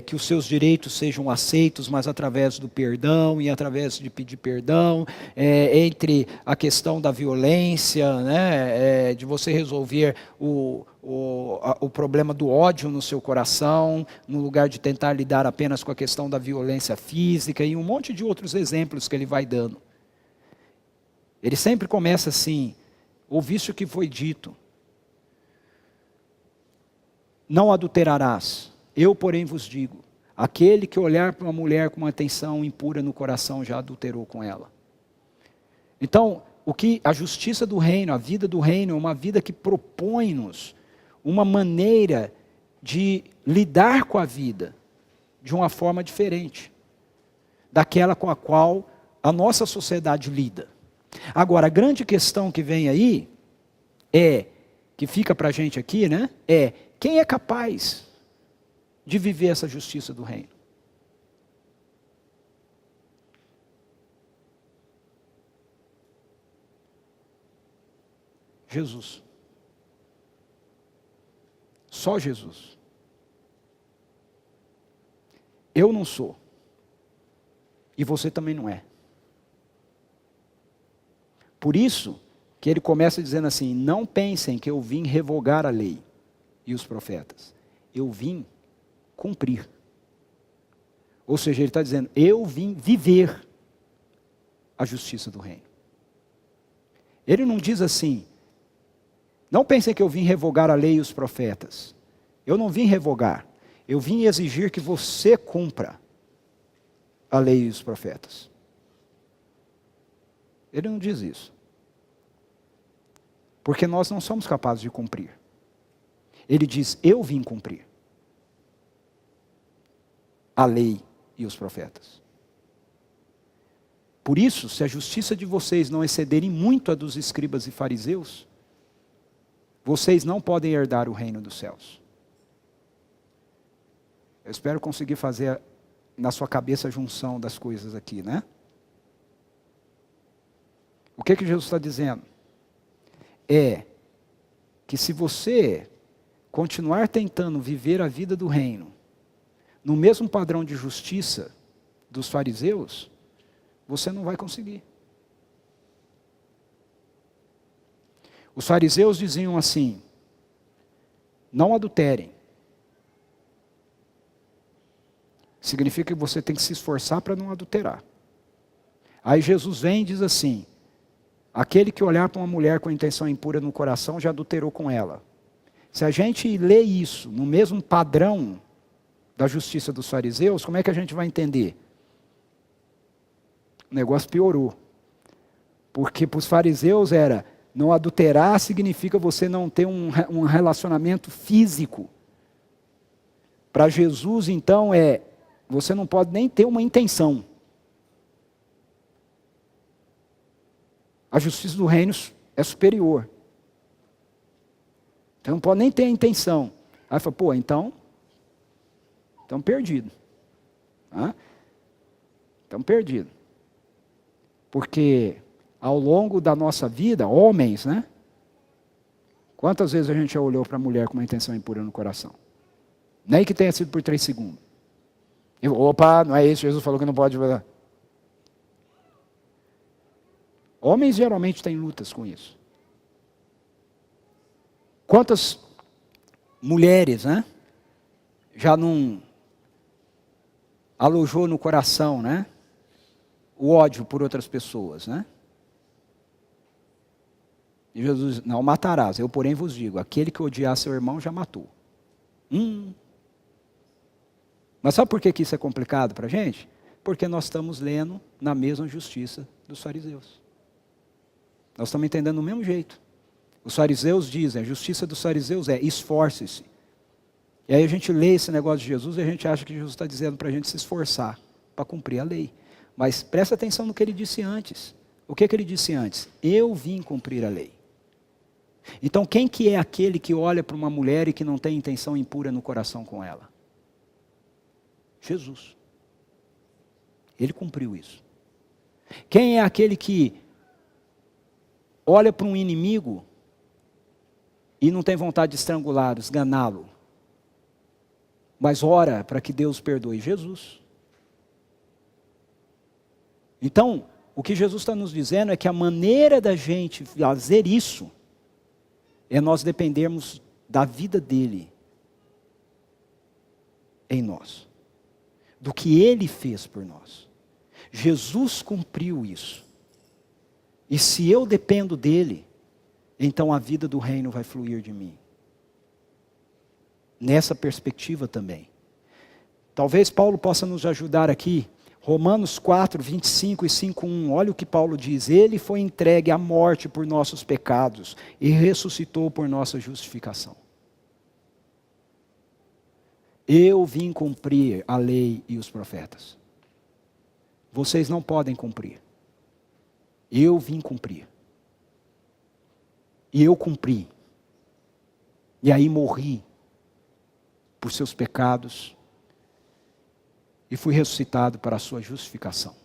que os seus direitos sejam aceitos, mas através do perdão e através de pedir perdão, entre a questão da violência, né, de você resolver o problema do ódio no seu coração, no lugar de tentar lidar apenas com a questão da violência física, e um monte de outros exemplos que ele vai dando. Ele sempre começa assim, ouviste o que foi dito, não adulterarás, eu porém vos digo, aquele que olhar para uma mulher com uma intenção impura no coração já adulterou com ela. Então, a justiça do reino, a vida do reino, é uma vida que propõe-nos uma maneira de lidar com a vida de uma forma diferente daquela com a qual a nossa sociedade lida. Agora, a grande questão que vem aí, que fica para a gente aqui, né, quem é capaz de viver essa justiça do reino? Jesus. Só Jesus. Eu não sou. E você também não é. Por isso que ele começa dizendo assim: não pensem que eu vim revogar a lei e os profetas. Eu vim cumprir. Ou seja, ele está dizendo: eu vim viver a justiça do reino. Ele não diz assim: não pensem que eu vim revogar a lei e os profetas. Eu não vim revogar. Eu vim exigir que você cumpra a lei e os profetas. Ele não diz isso. Porque nós não somos capazes de cumprir. Ele diz: eu vim cumprir a lei e os profetas. Por isso, se a justiça de vocês não excederem muito a dos escribas e fariseus, vocês não podem herdar o reino dos céus. Eu espero conseguir fazer na sua cabeça a junção das coisas aqui, né? O que Jesus está dizendo? É que se você continuar tentando viver a vida do reino no mesmo padrão de justiça dos fariseus, você não vai conseguir. Os fariseus diziam assim: não adulterem. Significa que você tem que se esforçar para não adulterar. Aí Jesus vem e diz assim: aquele que olhar para uma mulher com intenção impura no coração já adulterou com ela. Se a gente lê isso no mesmo padrão da justiça dos fariseus, como é que a gente vai entender? O negócio piorou. Porque para os fariseus era: não adulterar significa você não ter um relacionamento físico. Para Jesus, então, você não pode nem ter uma intenção. A justiça do reino é superior. Então não pode nem ter a intenção. Aí fala: pô, então perdido. Estamos perdidos. Porque ao longo da nossa vida, homens, né? Quantas vezes a gente já olhou para a mulher com uma intenção impura no coração? Nem que tenha sido por 3 segundos. Opa, não é isso, Jesus falou que não pode. Homens geralmente têm lutas com isso. Quantas mulheres, né? Já não alojou no coração, né? O ódio por outras pessoas, né? E Jesus: não matarás, eu porém vos digo, aquele que odiar seu irmão já matou. Mas sabe por que isso é complicado para a gente? Porque nós estamos lendo na mesma justiça dos fariseus. Nós estamos entendendo do mesmo jeito. Os fariseus dizem, a justiça dos fariseus é: esforce-se. E aí a gente lê esse negócio de Jesus e a gente acha que Jesus está dizendo para a gente se esforçar para cumprir a lei. Mas presta atenção no que ele disse antes. O que ele disse antes? Eu vim cumprir a lei. Então quem que é aquele que olha para uma mulher e que não tem intenção impura no coração com ela? Jesus. Ele cumpriu isso. Quem é aquele que olha para um inimigo e não tem vontade de estrangulá-lo, esganá-lo, mas ora para que Deus perdoe? Jesus. Então, o que Jesus está nos dizendo é que a maneira da gente fazer isso é nós dependermos da vida dele em nós, do que ele fez por nós. Jesus cumpriu isso. E se eu dependo dele, então a vida do reino vai fluir de mim. Nessa perspectiva também. Talvez Paulo possa nos ajudar aqui. Romanos 4, 25 e 5:1. Olha o que Paulo diz: ele foi entregue à morte por nossos pecados e ressuscitou por nossa justificação. Eu vim cumprir a lei e os profetas. Vocês não podem cumprir. Eu vim cumprir. E eu cumpri. E aí morri por seus pecados e fui ressuscitado para a sua justificação.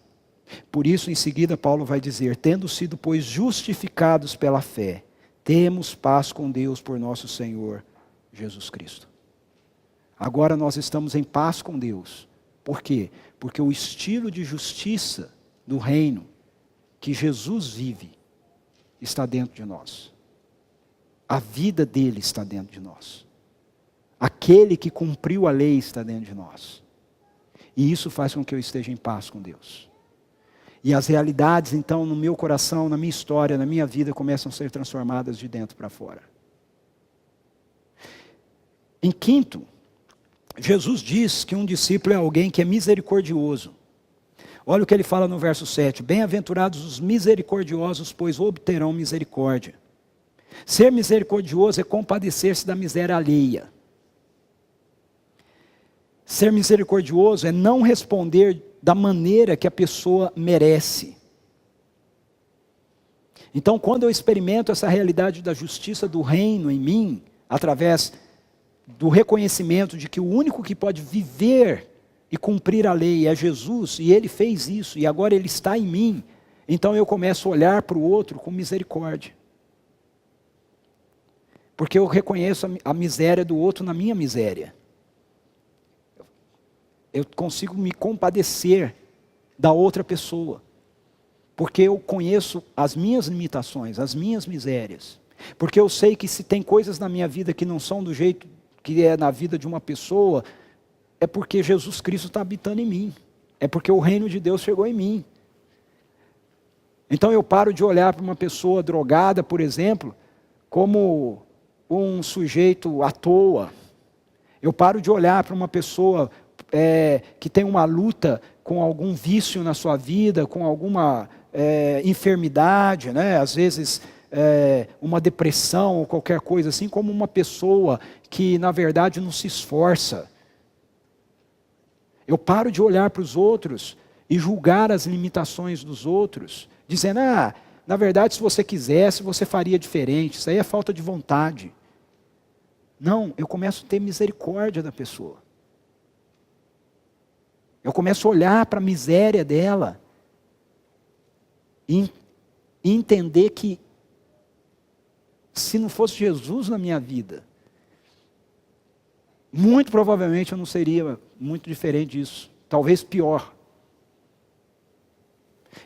Por isso, em seguida, Paulo vai dizer: tendo sido, pois, justificados pela fé, Temos paz com Deus por nosso Senhor Jesus Cristo. Agora nós estamos em paz com Deus. Por quê? Porque o estilo de justiça do reino que Jesus vive está dentro de nós. A vida dele está dentro de nós. Aquele que cumpriu a lei está dentro de nós. E isso faz com que eu esteja em paz com Deus. E as realidades, então, no meu coração, na minha história, na minha vida, começam a ser transformadas de dentro para fora. Em quinto, Jesus diz que um discípulo é alguém que é misericordioso. Olha o que ele fala no verso 7. Bem-aventurados os misericordiosos, pois obterão misericórdia. Ser misericordioso é compadecer-se da miséria alheia. Ser misericordioso é não responder da maneira que a pessoa merece. Então, quando eu experimento essa realidade da justiça do reino em mim, através do reconhecimento de que o único que pode viver e cumprir a lei é Jesus, e Ele fez isso, e agora Ele está em mim, então eu começo a olhar para o outro com misericórdia. Porque eu reconheço a miséria do outro na minha miséria. Eu consigo me compadecer da outra pessoa. Porque eu conheço as minhas limitações, as minhas misérias. Porque eu sei que se tem coisas na minha vida que não são do jeito que é na vida de uma pessoa, é porque Jesus Cristo está habitando em mim. É porque o reino de Deus chegou em mim. Então eu paro de olhar para uma pessoa drogada, por exemplo, como um sujeito à toa. Eu paro de olhar para uma pessoa que tem uma luta com algum vício na sua vida, com alguma enfermidade, né? Às vezes uma depressão ou qualquer coisa assim, como uma pessoa que na verdade não se esforça. Eu paro de olhar para os outros e julgar as limitações dos outros, dizendo, na verdade se você quisesse, você faria diferente, isso aí é falta de vontade. Não, eu começo a ter misericórdia da pessoa. Eu começo a olhar para a miséria dela e entender que se não fosse Jesus na minha vida, muito provavelmente eu não seria muito diferente disso, talvez pior.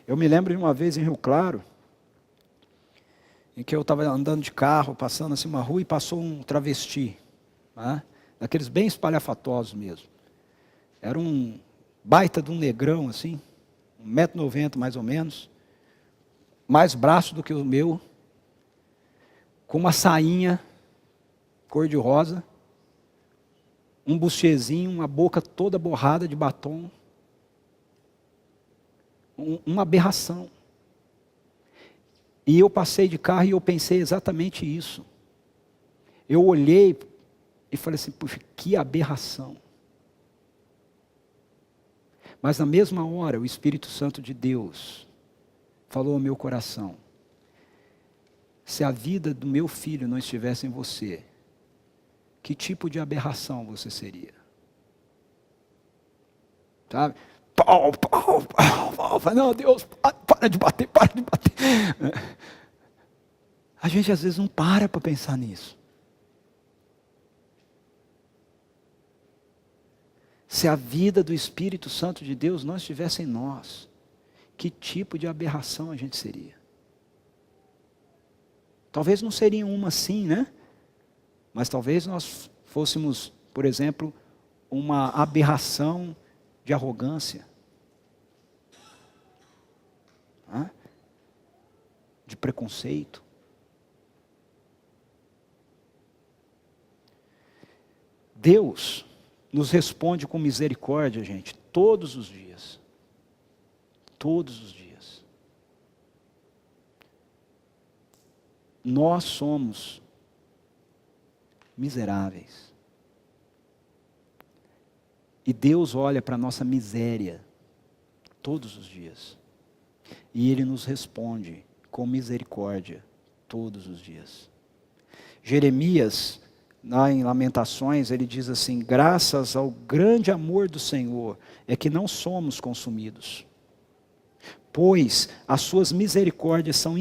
Eu me lembro de uma vez em Rio Claro, em que eu estava andando de carro, passando assim uma rua e passou um travesti, né? Daqueles bem espalhafatosos mesmo. Era um baita de um negrão assim, 1,90 m mais ou menos, mais braço do que o meu, com uma sainha cor-de-rosa, um buchezinho, uma boca toda borrada de batom, uma aberração. E eu passei de carro e eu pensei exatamente isso. Eu olhei e falei assim, puxa, que aberração. Mas na mesma hora, o Espírito Santo de Deus falou ao meu coração, se a vida do meu filho não estivesse em você, que tipo de aberração você seria? Sabe? Pau. Não, Deus, para de bater. A gente às vezes não para pensar nisso. Se a vida do Espírito Santo de Deus não estivesse em nós, que tipo de aberração a gente seria? Talvez não seria uma assim, né? Mas talvez nós fôssemos, por exemplo, uma aberração de arrogância. De preconceito. Deus nos responde com misericórdia, gente, todos os dias. Todos os dias. Nós somos miseráveis. E Deus olha para a nossa miséria todos os dias. E Ele nos responde com misericórdia todos os dias. Jeremias, lá em Lamentações, ele diz assim, graças ao grande amor do Senhor, é que não somos consumidos. pois as suas misericórdias são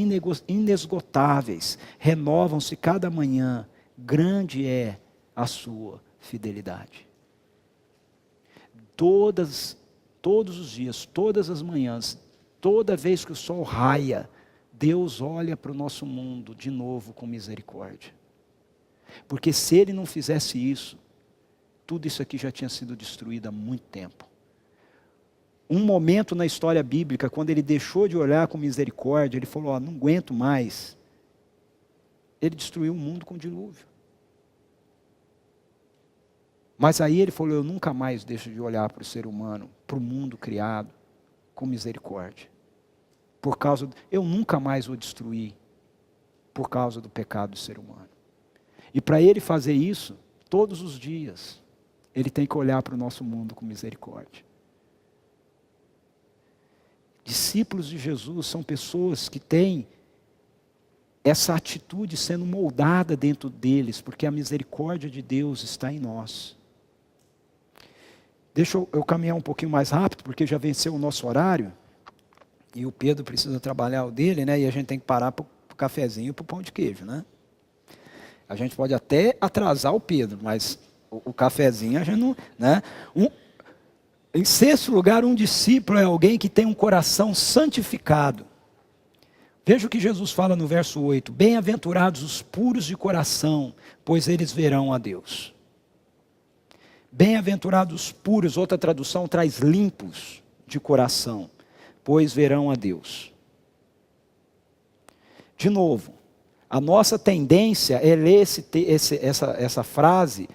inesgotáveis, renovam-se cada manhã, grande é a sua fidelidade. Todos os dias, todas as manhãs, toda vez que o sol raia, Deus olha para o nosso mundo de novo com misericórdia. Porque se Ele não fizesse isso, tudo isso aqui já tinha sido destruído há muito tempo. Um momento na história bíblica, quando Ele deixou de olhar com misericórdia, Ele falou, não aguento mais. Ele destruiu o mundo com o dilúvio. Mas aí Ele falou, eu nunca mais deixo de olhar para o ser humano, para o mundo criado, com misericórdia. Eu nunca mais vou destruir, por causa do pecado do ser humano. E para Ele fazer isso, todos os dias, Ele tem que olhar para o nosso mundo com misericórdia. Discípulos de Jesus são pessoas que têm essa atitude sendo moldada dentro deles, porque a misericórdia de Deus está em nós. Deixa eu caminhar um pouquinho mais rápido, porque já venceu o nosso horário, e o Pedro precisa trabalhar o dele, né? E a gente tem que parar para o cafezinho e para o pão de queijo, né? A gente pode até atrasar o Pedro, mas o cafezinho a gente não... Né? Em sexto lugar, um discípulo é alguém que tem um coração santificado. Veja o que Jesus fala no verso 8. Bem-aventurados os puros de coração, pois eles verão a Deus. Bem-aventurados os puros, outra tradução traz limpos de coração, pois verão a Deus. De novo, a nossa tendência é ler essa frase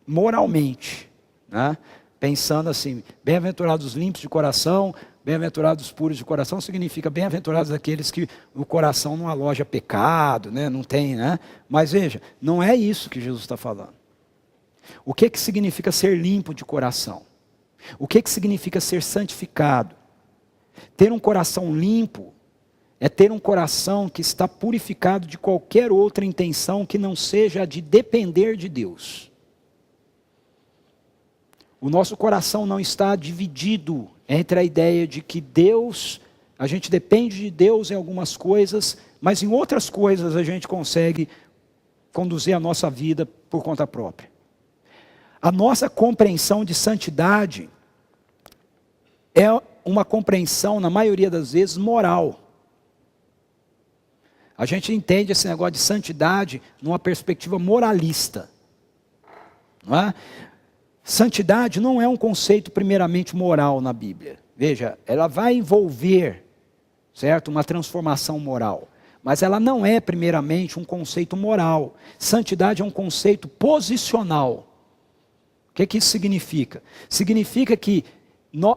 moralmente, né? Pensando assim, bem-aventurados os limpos de coração, bem-aventurados os puros de coração, significa bem-aventurados aqueles que o coração não aloja pecado, né? Não tem, né? Mas veja, não é isso que Jesus está falando. O que significa ser limpo de coração? O que significa ser santificado? Ter um coração limpo é ter um coração que está purificado de qualquer outra intenção que não seja a de depender de Deus. O nosso coração não está dividido entre a ideia de que Deus, a gente depende de Deus em algumas coisas, mas em outras coisas a gente consegue conduzir a nossa vida por conta própria. A nossa compreensão de santidade é uma compreensão, na maioria das vezes, moral. A gente entende esse negócio de santidade numa perspectiva moralista. Não é? Santidade não é um conceito primeiramente moral na Bíblia. Veja, ela vai envolver, certo, uma transformação moral. Mas ela não é primeiramente um conceito moral. Santidade é um conceito posicional. O que isso significa? Significa que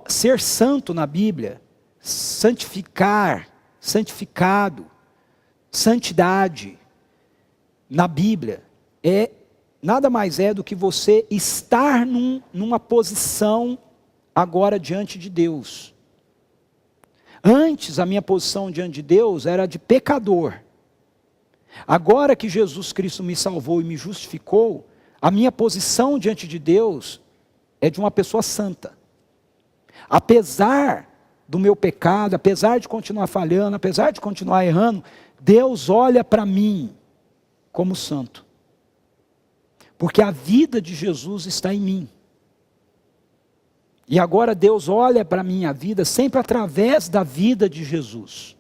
ser santo na Bíblia, santificar, santificado, santidade na Bíblia nada mais é do que você estar numa posição agora diante de Deus. Antes a minha posição diante de Deus era de pecador. Agora que Jesus Cristo me salvou e me justificou, a minha posição diante de Deus é de uma pessoa santa. Apesar do meu pecado, apesar de continuar falhando, apesar de continuar errando, Deus olha para mim como santo. Porque a vida de Jesus está em mim. E agora Deus olha para a minha vida sempre através da vida de Jesus.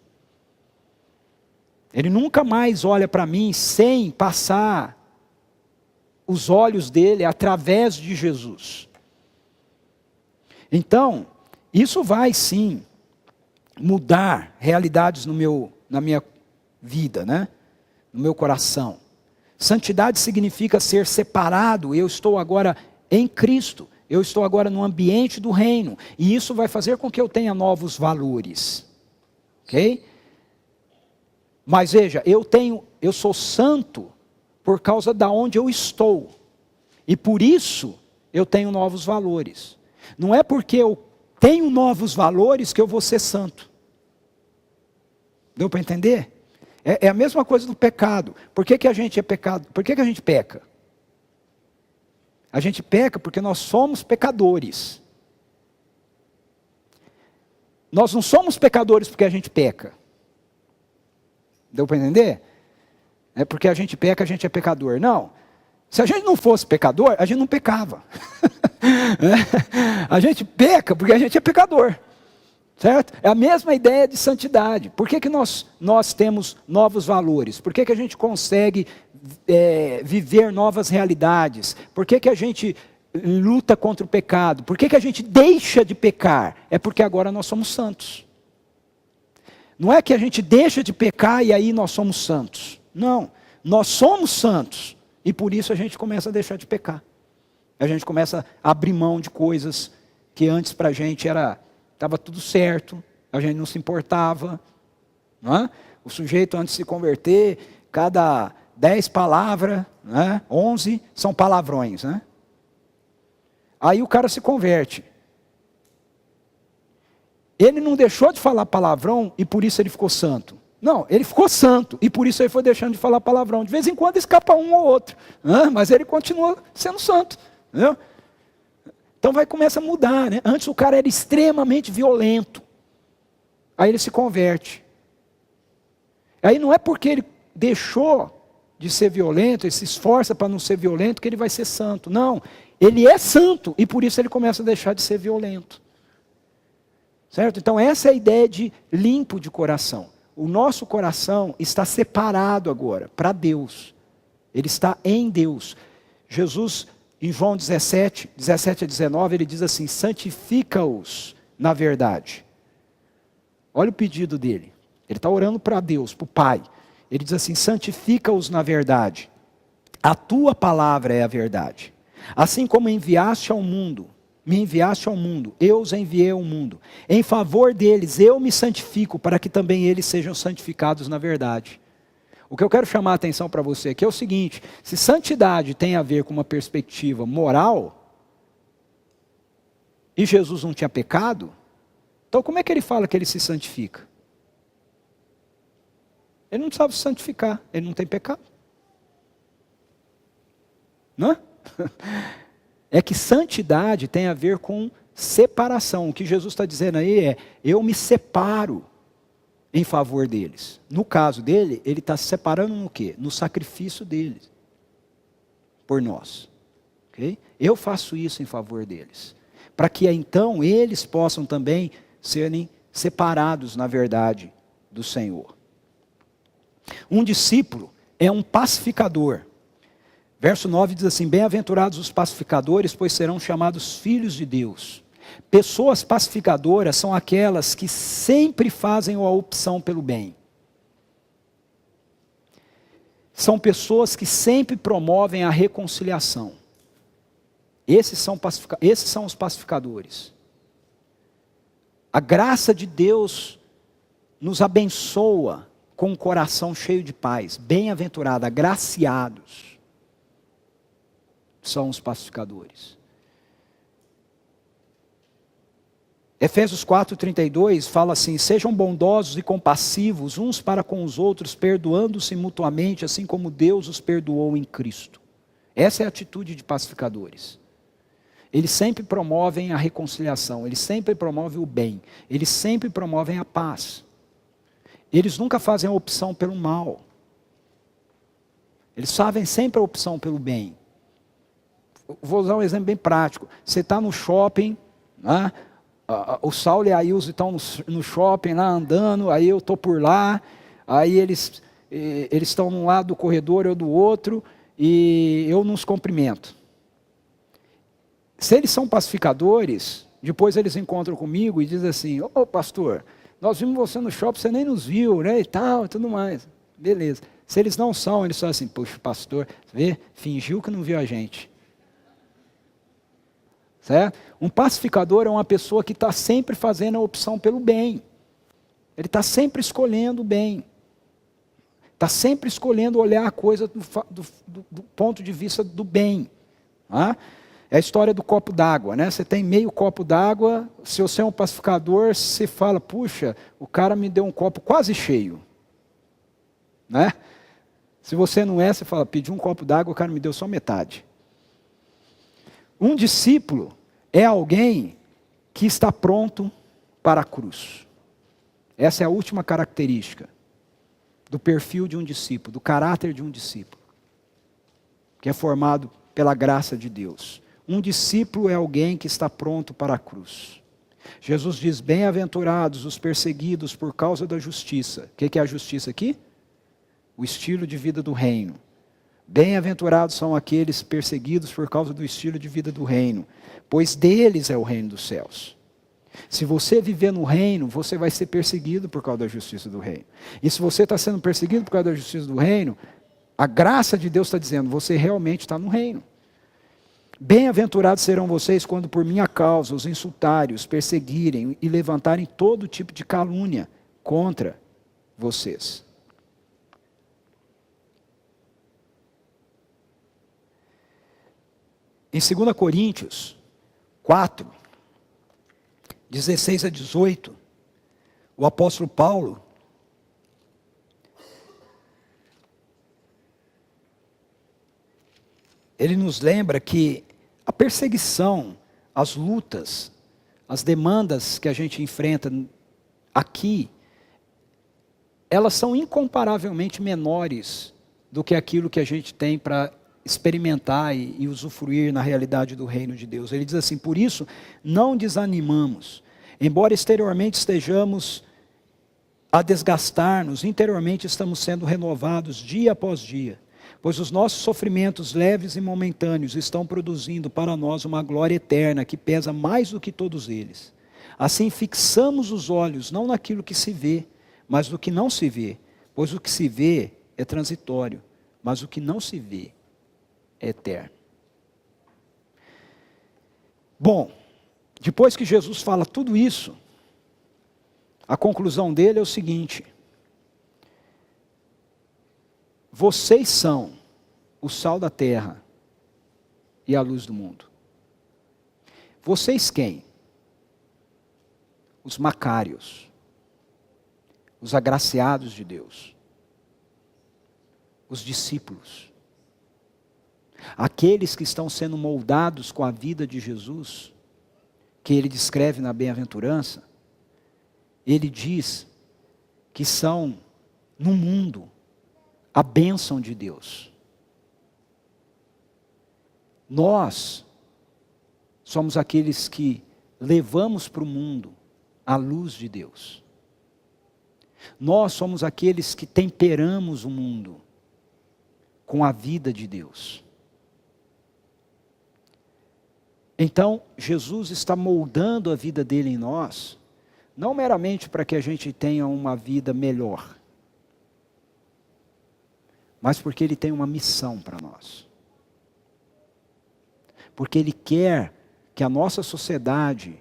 Ele nunca mais olha para mim sem passar os olhos dele através de Jesus. Então, isso vai sim mudar realidades na minha vida, né? No meu coração. Santidade significa ser separado. Eu estou agora em Cristo. Eu estou agora no ambiente do reino. E isso vai fazer com que eu tenha novos valores. Ok? Mas veja, eu sou santo por causa da onde eu estou. E por isso eu tenho novos valores. Não é porque eu tenho novos valores que eu vou ser santo. Deu para entender? É a mesma coisa do pecado. Por que a gente é pecado? Por que a gente peca? A gente peca porque nós somos pecadores. Nós não somos pecadores porque a gente peca. Deu para entender? É porque a gente peca, a gente é pecador. Não. Se a gente não fosse pecador, a gente não pecava. A gente peca porque a gente é pecador. Certo? É a mesma ideia de santidade. Por que nós temos novos valores? Por que a gente consegue viver novas realidades? Por que a gente luta contra o pecado? Por que a gente deixa de pecar? É porque agora nós somos santos. Não é que a gente deixa de pecar e aí nós somos santos. Não, nós somos santos e por isso a gente começa a deixar de pecar. A gente começa a abrir mão de coisas que antes para a gente estava tudo certo, a gente não se importava. Não é? O sujeito antes de se converter, cada 10 palavras, né, 11 são palavrões. Né? Aí o cara se converte. Ele não deixou de falar palavrão e por isso ele ficou santo. Não, ele ficou santo e por isso ele foi deixando de falar palavrão. De vez em quando escapa um ou outro, né? Mas ele continua sendo santo. Entendeu? Então começa a mudar. Né? Antes o cara era extremamente violento. Aí ele se converte. Aí não é porque ele deixou de ser violento, ele se esforça para não ser violento, que ele vai ser santo. Não, ele é santo e por isso ele começa a deixar de ser violento. Certo? Então essa é a ideia de limpo de coração. O nosso coração está separado agora para Deus. Ele está em Deus. Jesus, em João 17 a 19, ele diz assim: santifica-os na verdade. Olha o pedido dele. Ele está orando para Deus, para o Pai. Ele diz assim: santifica-os na verdade. A tua palavra é a verdade. Assim como me enviaste ao mundo, eu os enviei ao mundo. Em favor deles eu me santifico, para que também eles sejam santificados na verdade. O que eu quero chamar a atenção para você aqui é o seguinte: se santidade tem a ver com uma perspectiva moral, e Jesus não tinha pecado, então como é que ele fala que ele se santifica? Ele não sabe se santificar, ele não tem pecado. Não é? É que santidade tem a ver com separação. O que Jesus está dizendo aí é: eu me separo em favor deles. No caso dele, ele está se separando no quê? No sacrifício deles. Por nós. Okay? Eu faço isso em favor deles. Para que então eles possam também serem separados na verdade do Senhor. Um discípulo é um pacificador. Verso 9 diz assim: bem-aventurados os pacificadores, pois serão chamados filhos de Deus. Pessoas pacificadoras são aquelas que sempre fazem a opção pelo bem. São pessoas que sempre promovem a reconciliação. Esses são os pacificadores. A graça de Deus nos abençoa com um coração cheio de paz. Bem-aventurado, agraciados são os pacificadores. Efésios 4:32 fala assim: sejam bondosos e compassivos uns para com os outros, perdoando-se mutuamente, assim como Deus os perdoou em Cristo. Essa é a atitude de pacificadores. Eles sempre promovem a reconciliação, eles sempre promovem o bem, eles sempre promovem a paz. Eles nunca fazem a opção pelo mal. Eles fazem sempre a opção pelo bem. Vou usar um exemplo bem prático. Você está no shopping, né? O Saulo e a Ilse estão no shopping lá andando, aí eu estou por lá, aí eles estão num lado do corredor, eu do outro, e eu não os cumprimento. Se eles são pacificadores, depois eles encontram comigo e dizem assim: ô pastor, nós vimos você no shopping, você nem nos viu, né, e tal, e tudo mais. Beleza. Se eles não são, eles são assim: poxa, pastor, vê, fingiu que não viu a gente. Certo? Um pacificador é uma pessoa que está sempre fazendo a opção pelo bem. Ele está sempre escolhendo o bem. Está sempre escolhendo olhar a coisa do ponto de vista do bem. Tá? É a história do copo d'água, né? Você tem meio copo d'água, se você é um pacificador, você fala: puxa, o cara me deu um copo quase cheio. Né? Se você não é, você fala: pedi um copo d'água, o cara me deu só metade. Um discípulo é alguém que está pronto para a cruz. Essa é a última característica do perfil de um discípulo, do caráter de um discípulo, que é formado pela graça de Deus. Um discípulo é alguém que está pronto para a cruz. Jesus diz, bem-aventurados os perseguidos por causa da justiça. O que é a justiça aqui? O estilo de vida do reino. Bem-aventurados são aqueles perseguidos por causa do estilo de vida do reino, pois deles é o reino dos céus. Se você viver no reino, você vai ser perseguido por causa da justiça do reino. E se você está sendo perseguido por causa da justiça do reino, a graça de Deus está dizendo, você realmente está no reino. Bem-aventurados serão vocês quando por minha causa os insultarem, os perseguirem e levantarem todo tipo de calúnia contra vocês. Em 2 Coríntios 4, 16 a 18, o apóstolo Paulo, ele nos lembra que a perseguição, as lutas, as demandas que a gente enfrenta aqui, elas são incomparavelmente menores do que aquilo que a gente tem para experimentar e usufruir na realidade do reino de Deus. Ele diz assim, por isso não desanimamos, embora exteriormente estejamos a desgastar-nos, interiormente estamos sendo renovados dia após dia, pois os nossos sofrimentos leves e momentâneos estão produzindo para nós uma glória eterna que pesa mais do que todos eles. Assim fixamos os olhos não naquilo que se vê, mas no que não se vê, pois o que se vê é transitório, mas o que não se vê é eterno. Bom, depois que Jesus fala tudo isso, a conclusão dele é o seguinte: vocês são o sal da terra e a luz do mundo. Vocês quem? Os macários, os agraciados de Deus, os discípulos, aqueles que estão sendo moldados com a vida de Jesus, que ele descreve na bem-aventurança. Ele diz que são, no mundo, a bênção de Deus. Nós somos aqueles que levamos para o mundo a luz de Deus. Nós somos aqueles que temperamos o mundo com a vida de Deus. Então, Jesus está moldando a vida dele em nós, não meramente para que a gente tenha uma vida melhor, mas porque ele tem uma missão para nós. Porque ele quer que a nossa sociedade,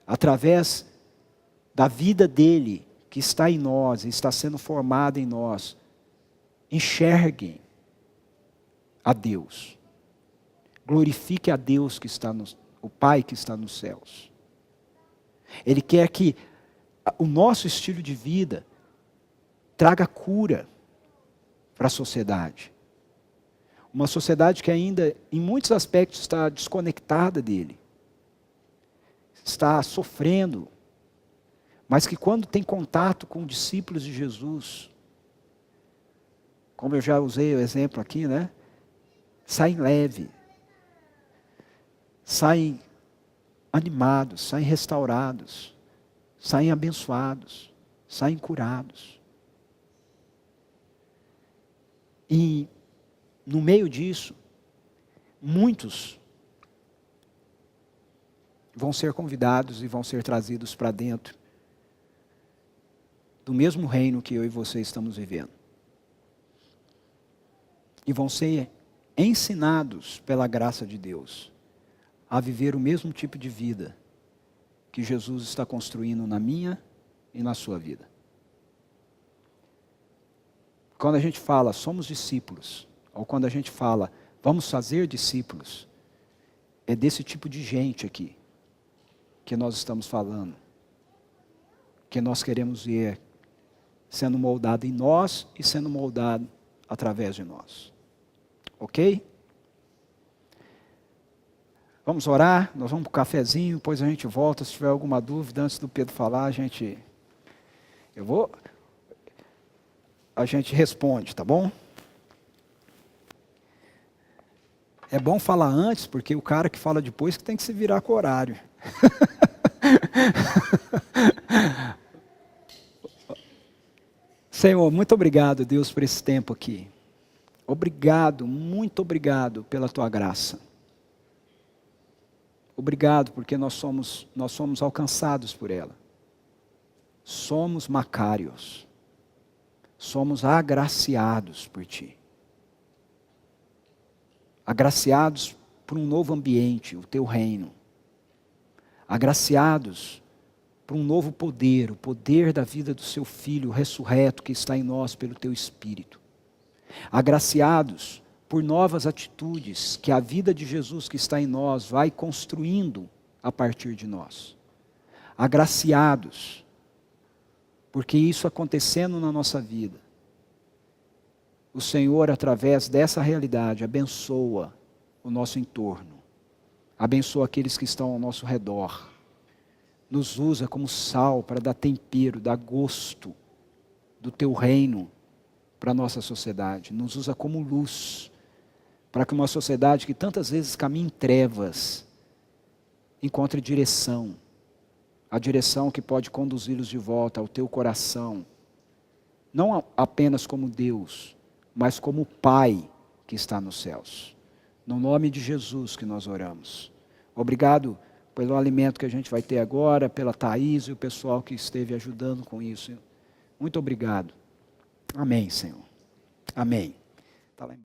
através da vida dele, que está em nós, está sendo formada em nós, enxerguem a Deus. Glorifique a Deus que está o Pai que está nos céus. Ele quer que o nosso estilo de vida traga cura para a sociedade. Uma sociedade que ainda, em muitos aspectos, está desconectada dele. Está sofrendo. Mas que quando tem contato com discípulos de Jesus, como eu já usei o exemplo aqui, né? Saem leve. Saem animados, saem restaurados, saem abençoados, saem curados. E no meio disso, muitos vão ser convidados e vão ser trazidos para dentro do mesmo reino que eu e você estamos vivendo. E vão ser ensinados pela graça de Deus a viver o mesmo tipo de vida que Jesus está construindo na minha e na sua vida. Quando a gente fala, somos discípulos, ou quando a gente fala, vamos fazer discípulos, é desse tipo de gente aqui que nós estamos falando, que nós queremos ver sendo moldado em nós e sendo moldado através de nós. Ok? Vamos orar, nós vamos para o cafezinho, depois a gente volta. Se tiver alguma dúvida, antes do Pedro falar, a gente responde, tá bom? É bom falar antes, porque o cara que fala depois que tem que se virar com o horário. Senhor, muito obrigado, Deus, por esse tempo aqui. Obrigado, muito obrigado pela tua graça. Obrigado porque nós somos alcançados por ela. Somos macários. Somos agraciados por ti. Agraciados por um novo ambiente, o teu reino. Agraciados por um novo poder, o poder da vida do seu Filho ressurreto que está em nós pelo teu Espírito. Agraciados por novas atitudes que a vida de Jesus que está em nós vai construindo a partir de nós. Agraciados, porque isso acontecendo na nossa vida, o Senhor, através dessa realidade, abençoa o nosso entorno, abençoa aqueles que estão ao nosso redor, nos usa como sal para dar tempero, dar gosto do teu reino para a nossa sociedade, nos usa como luz, para que uma sociedade que tantas vezes caminha em trevas, encontre direção, a direção que pode conduzi-los de volta ao teu coração, não apenas como Deus, mas como Pai que está nos céus. No nome de Jesus que nós oramos. Obrigado pelo alimento que a gente vai ter agora, pela Thaís e o pessoal que esteve ajudando com isso. Muito obrigado. Amém, Senhor. Amém. Tá lá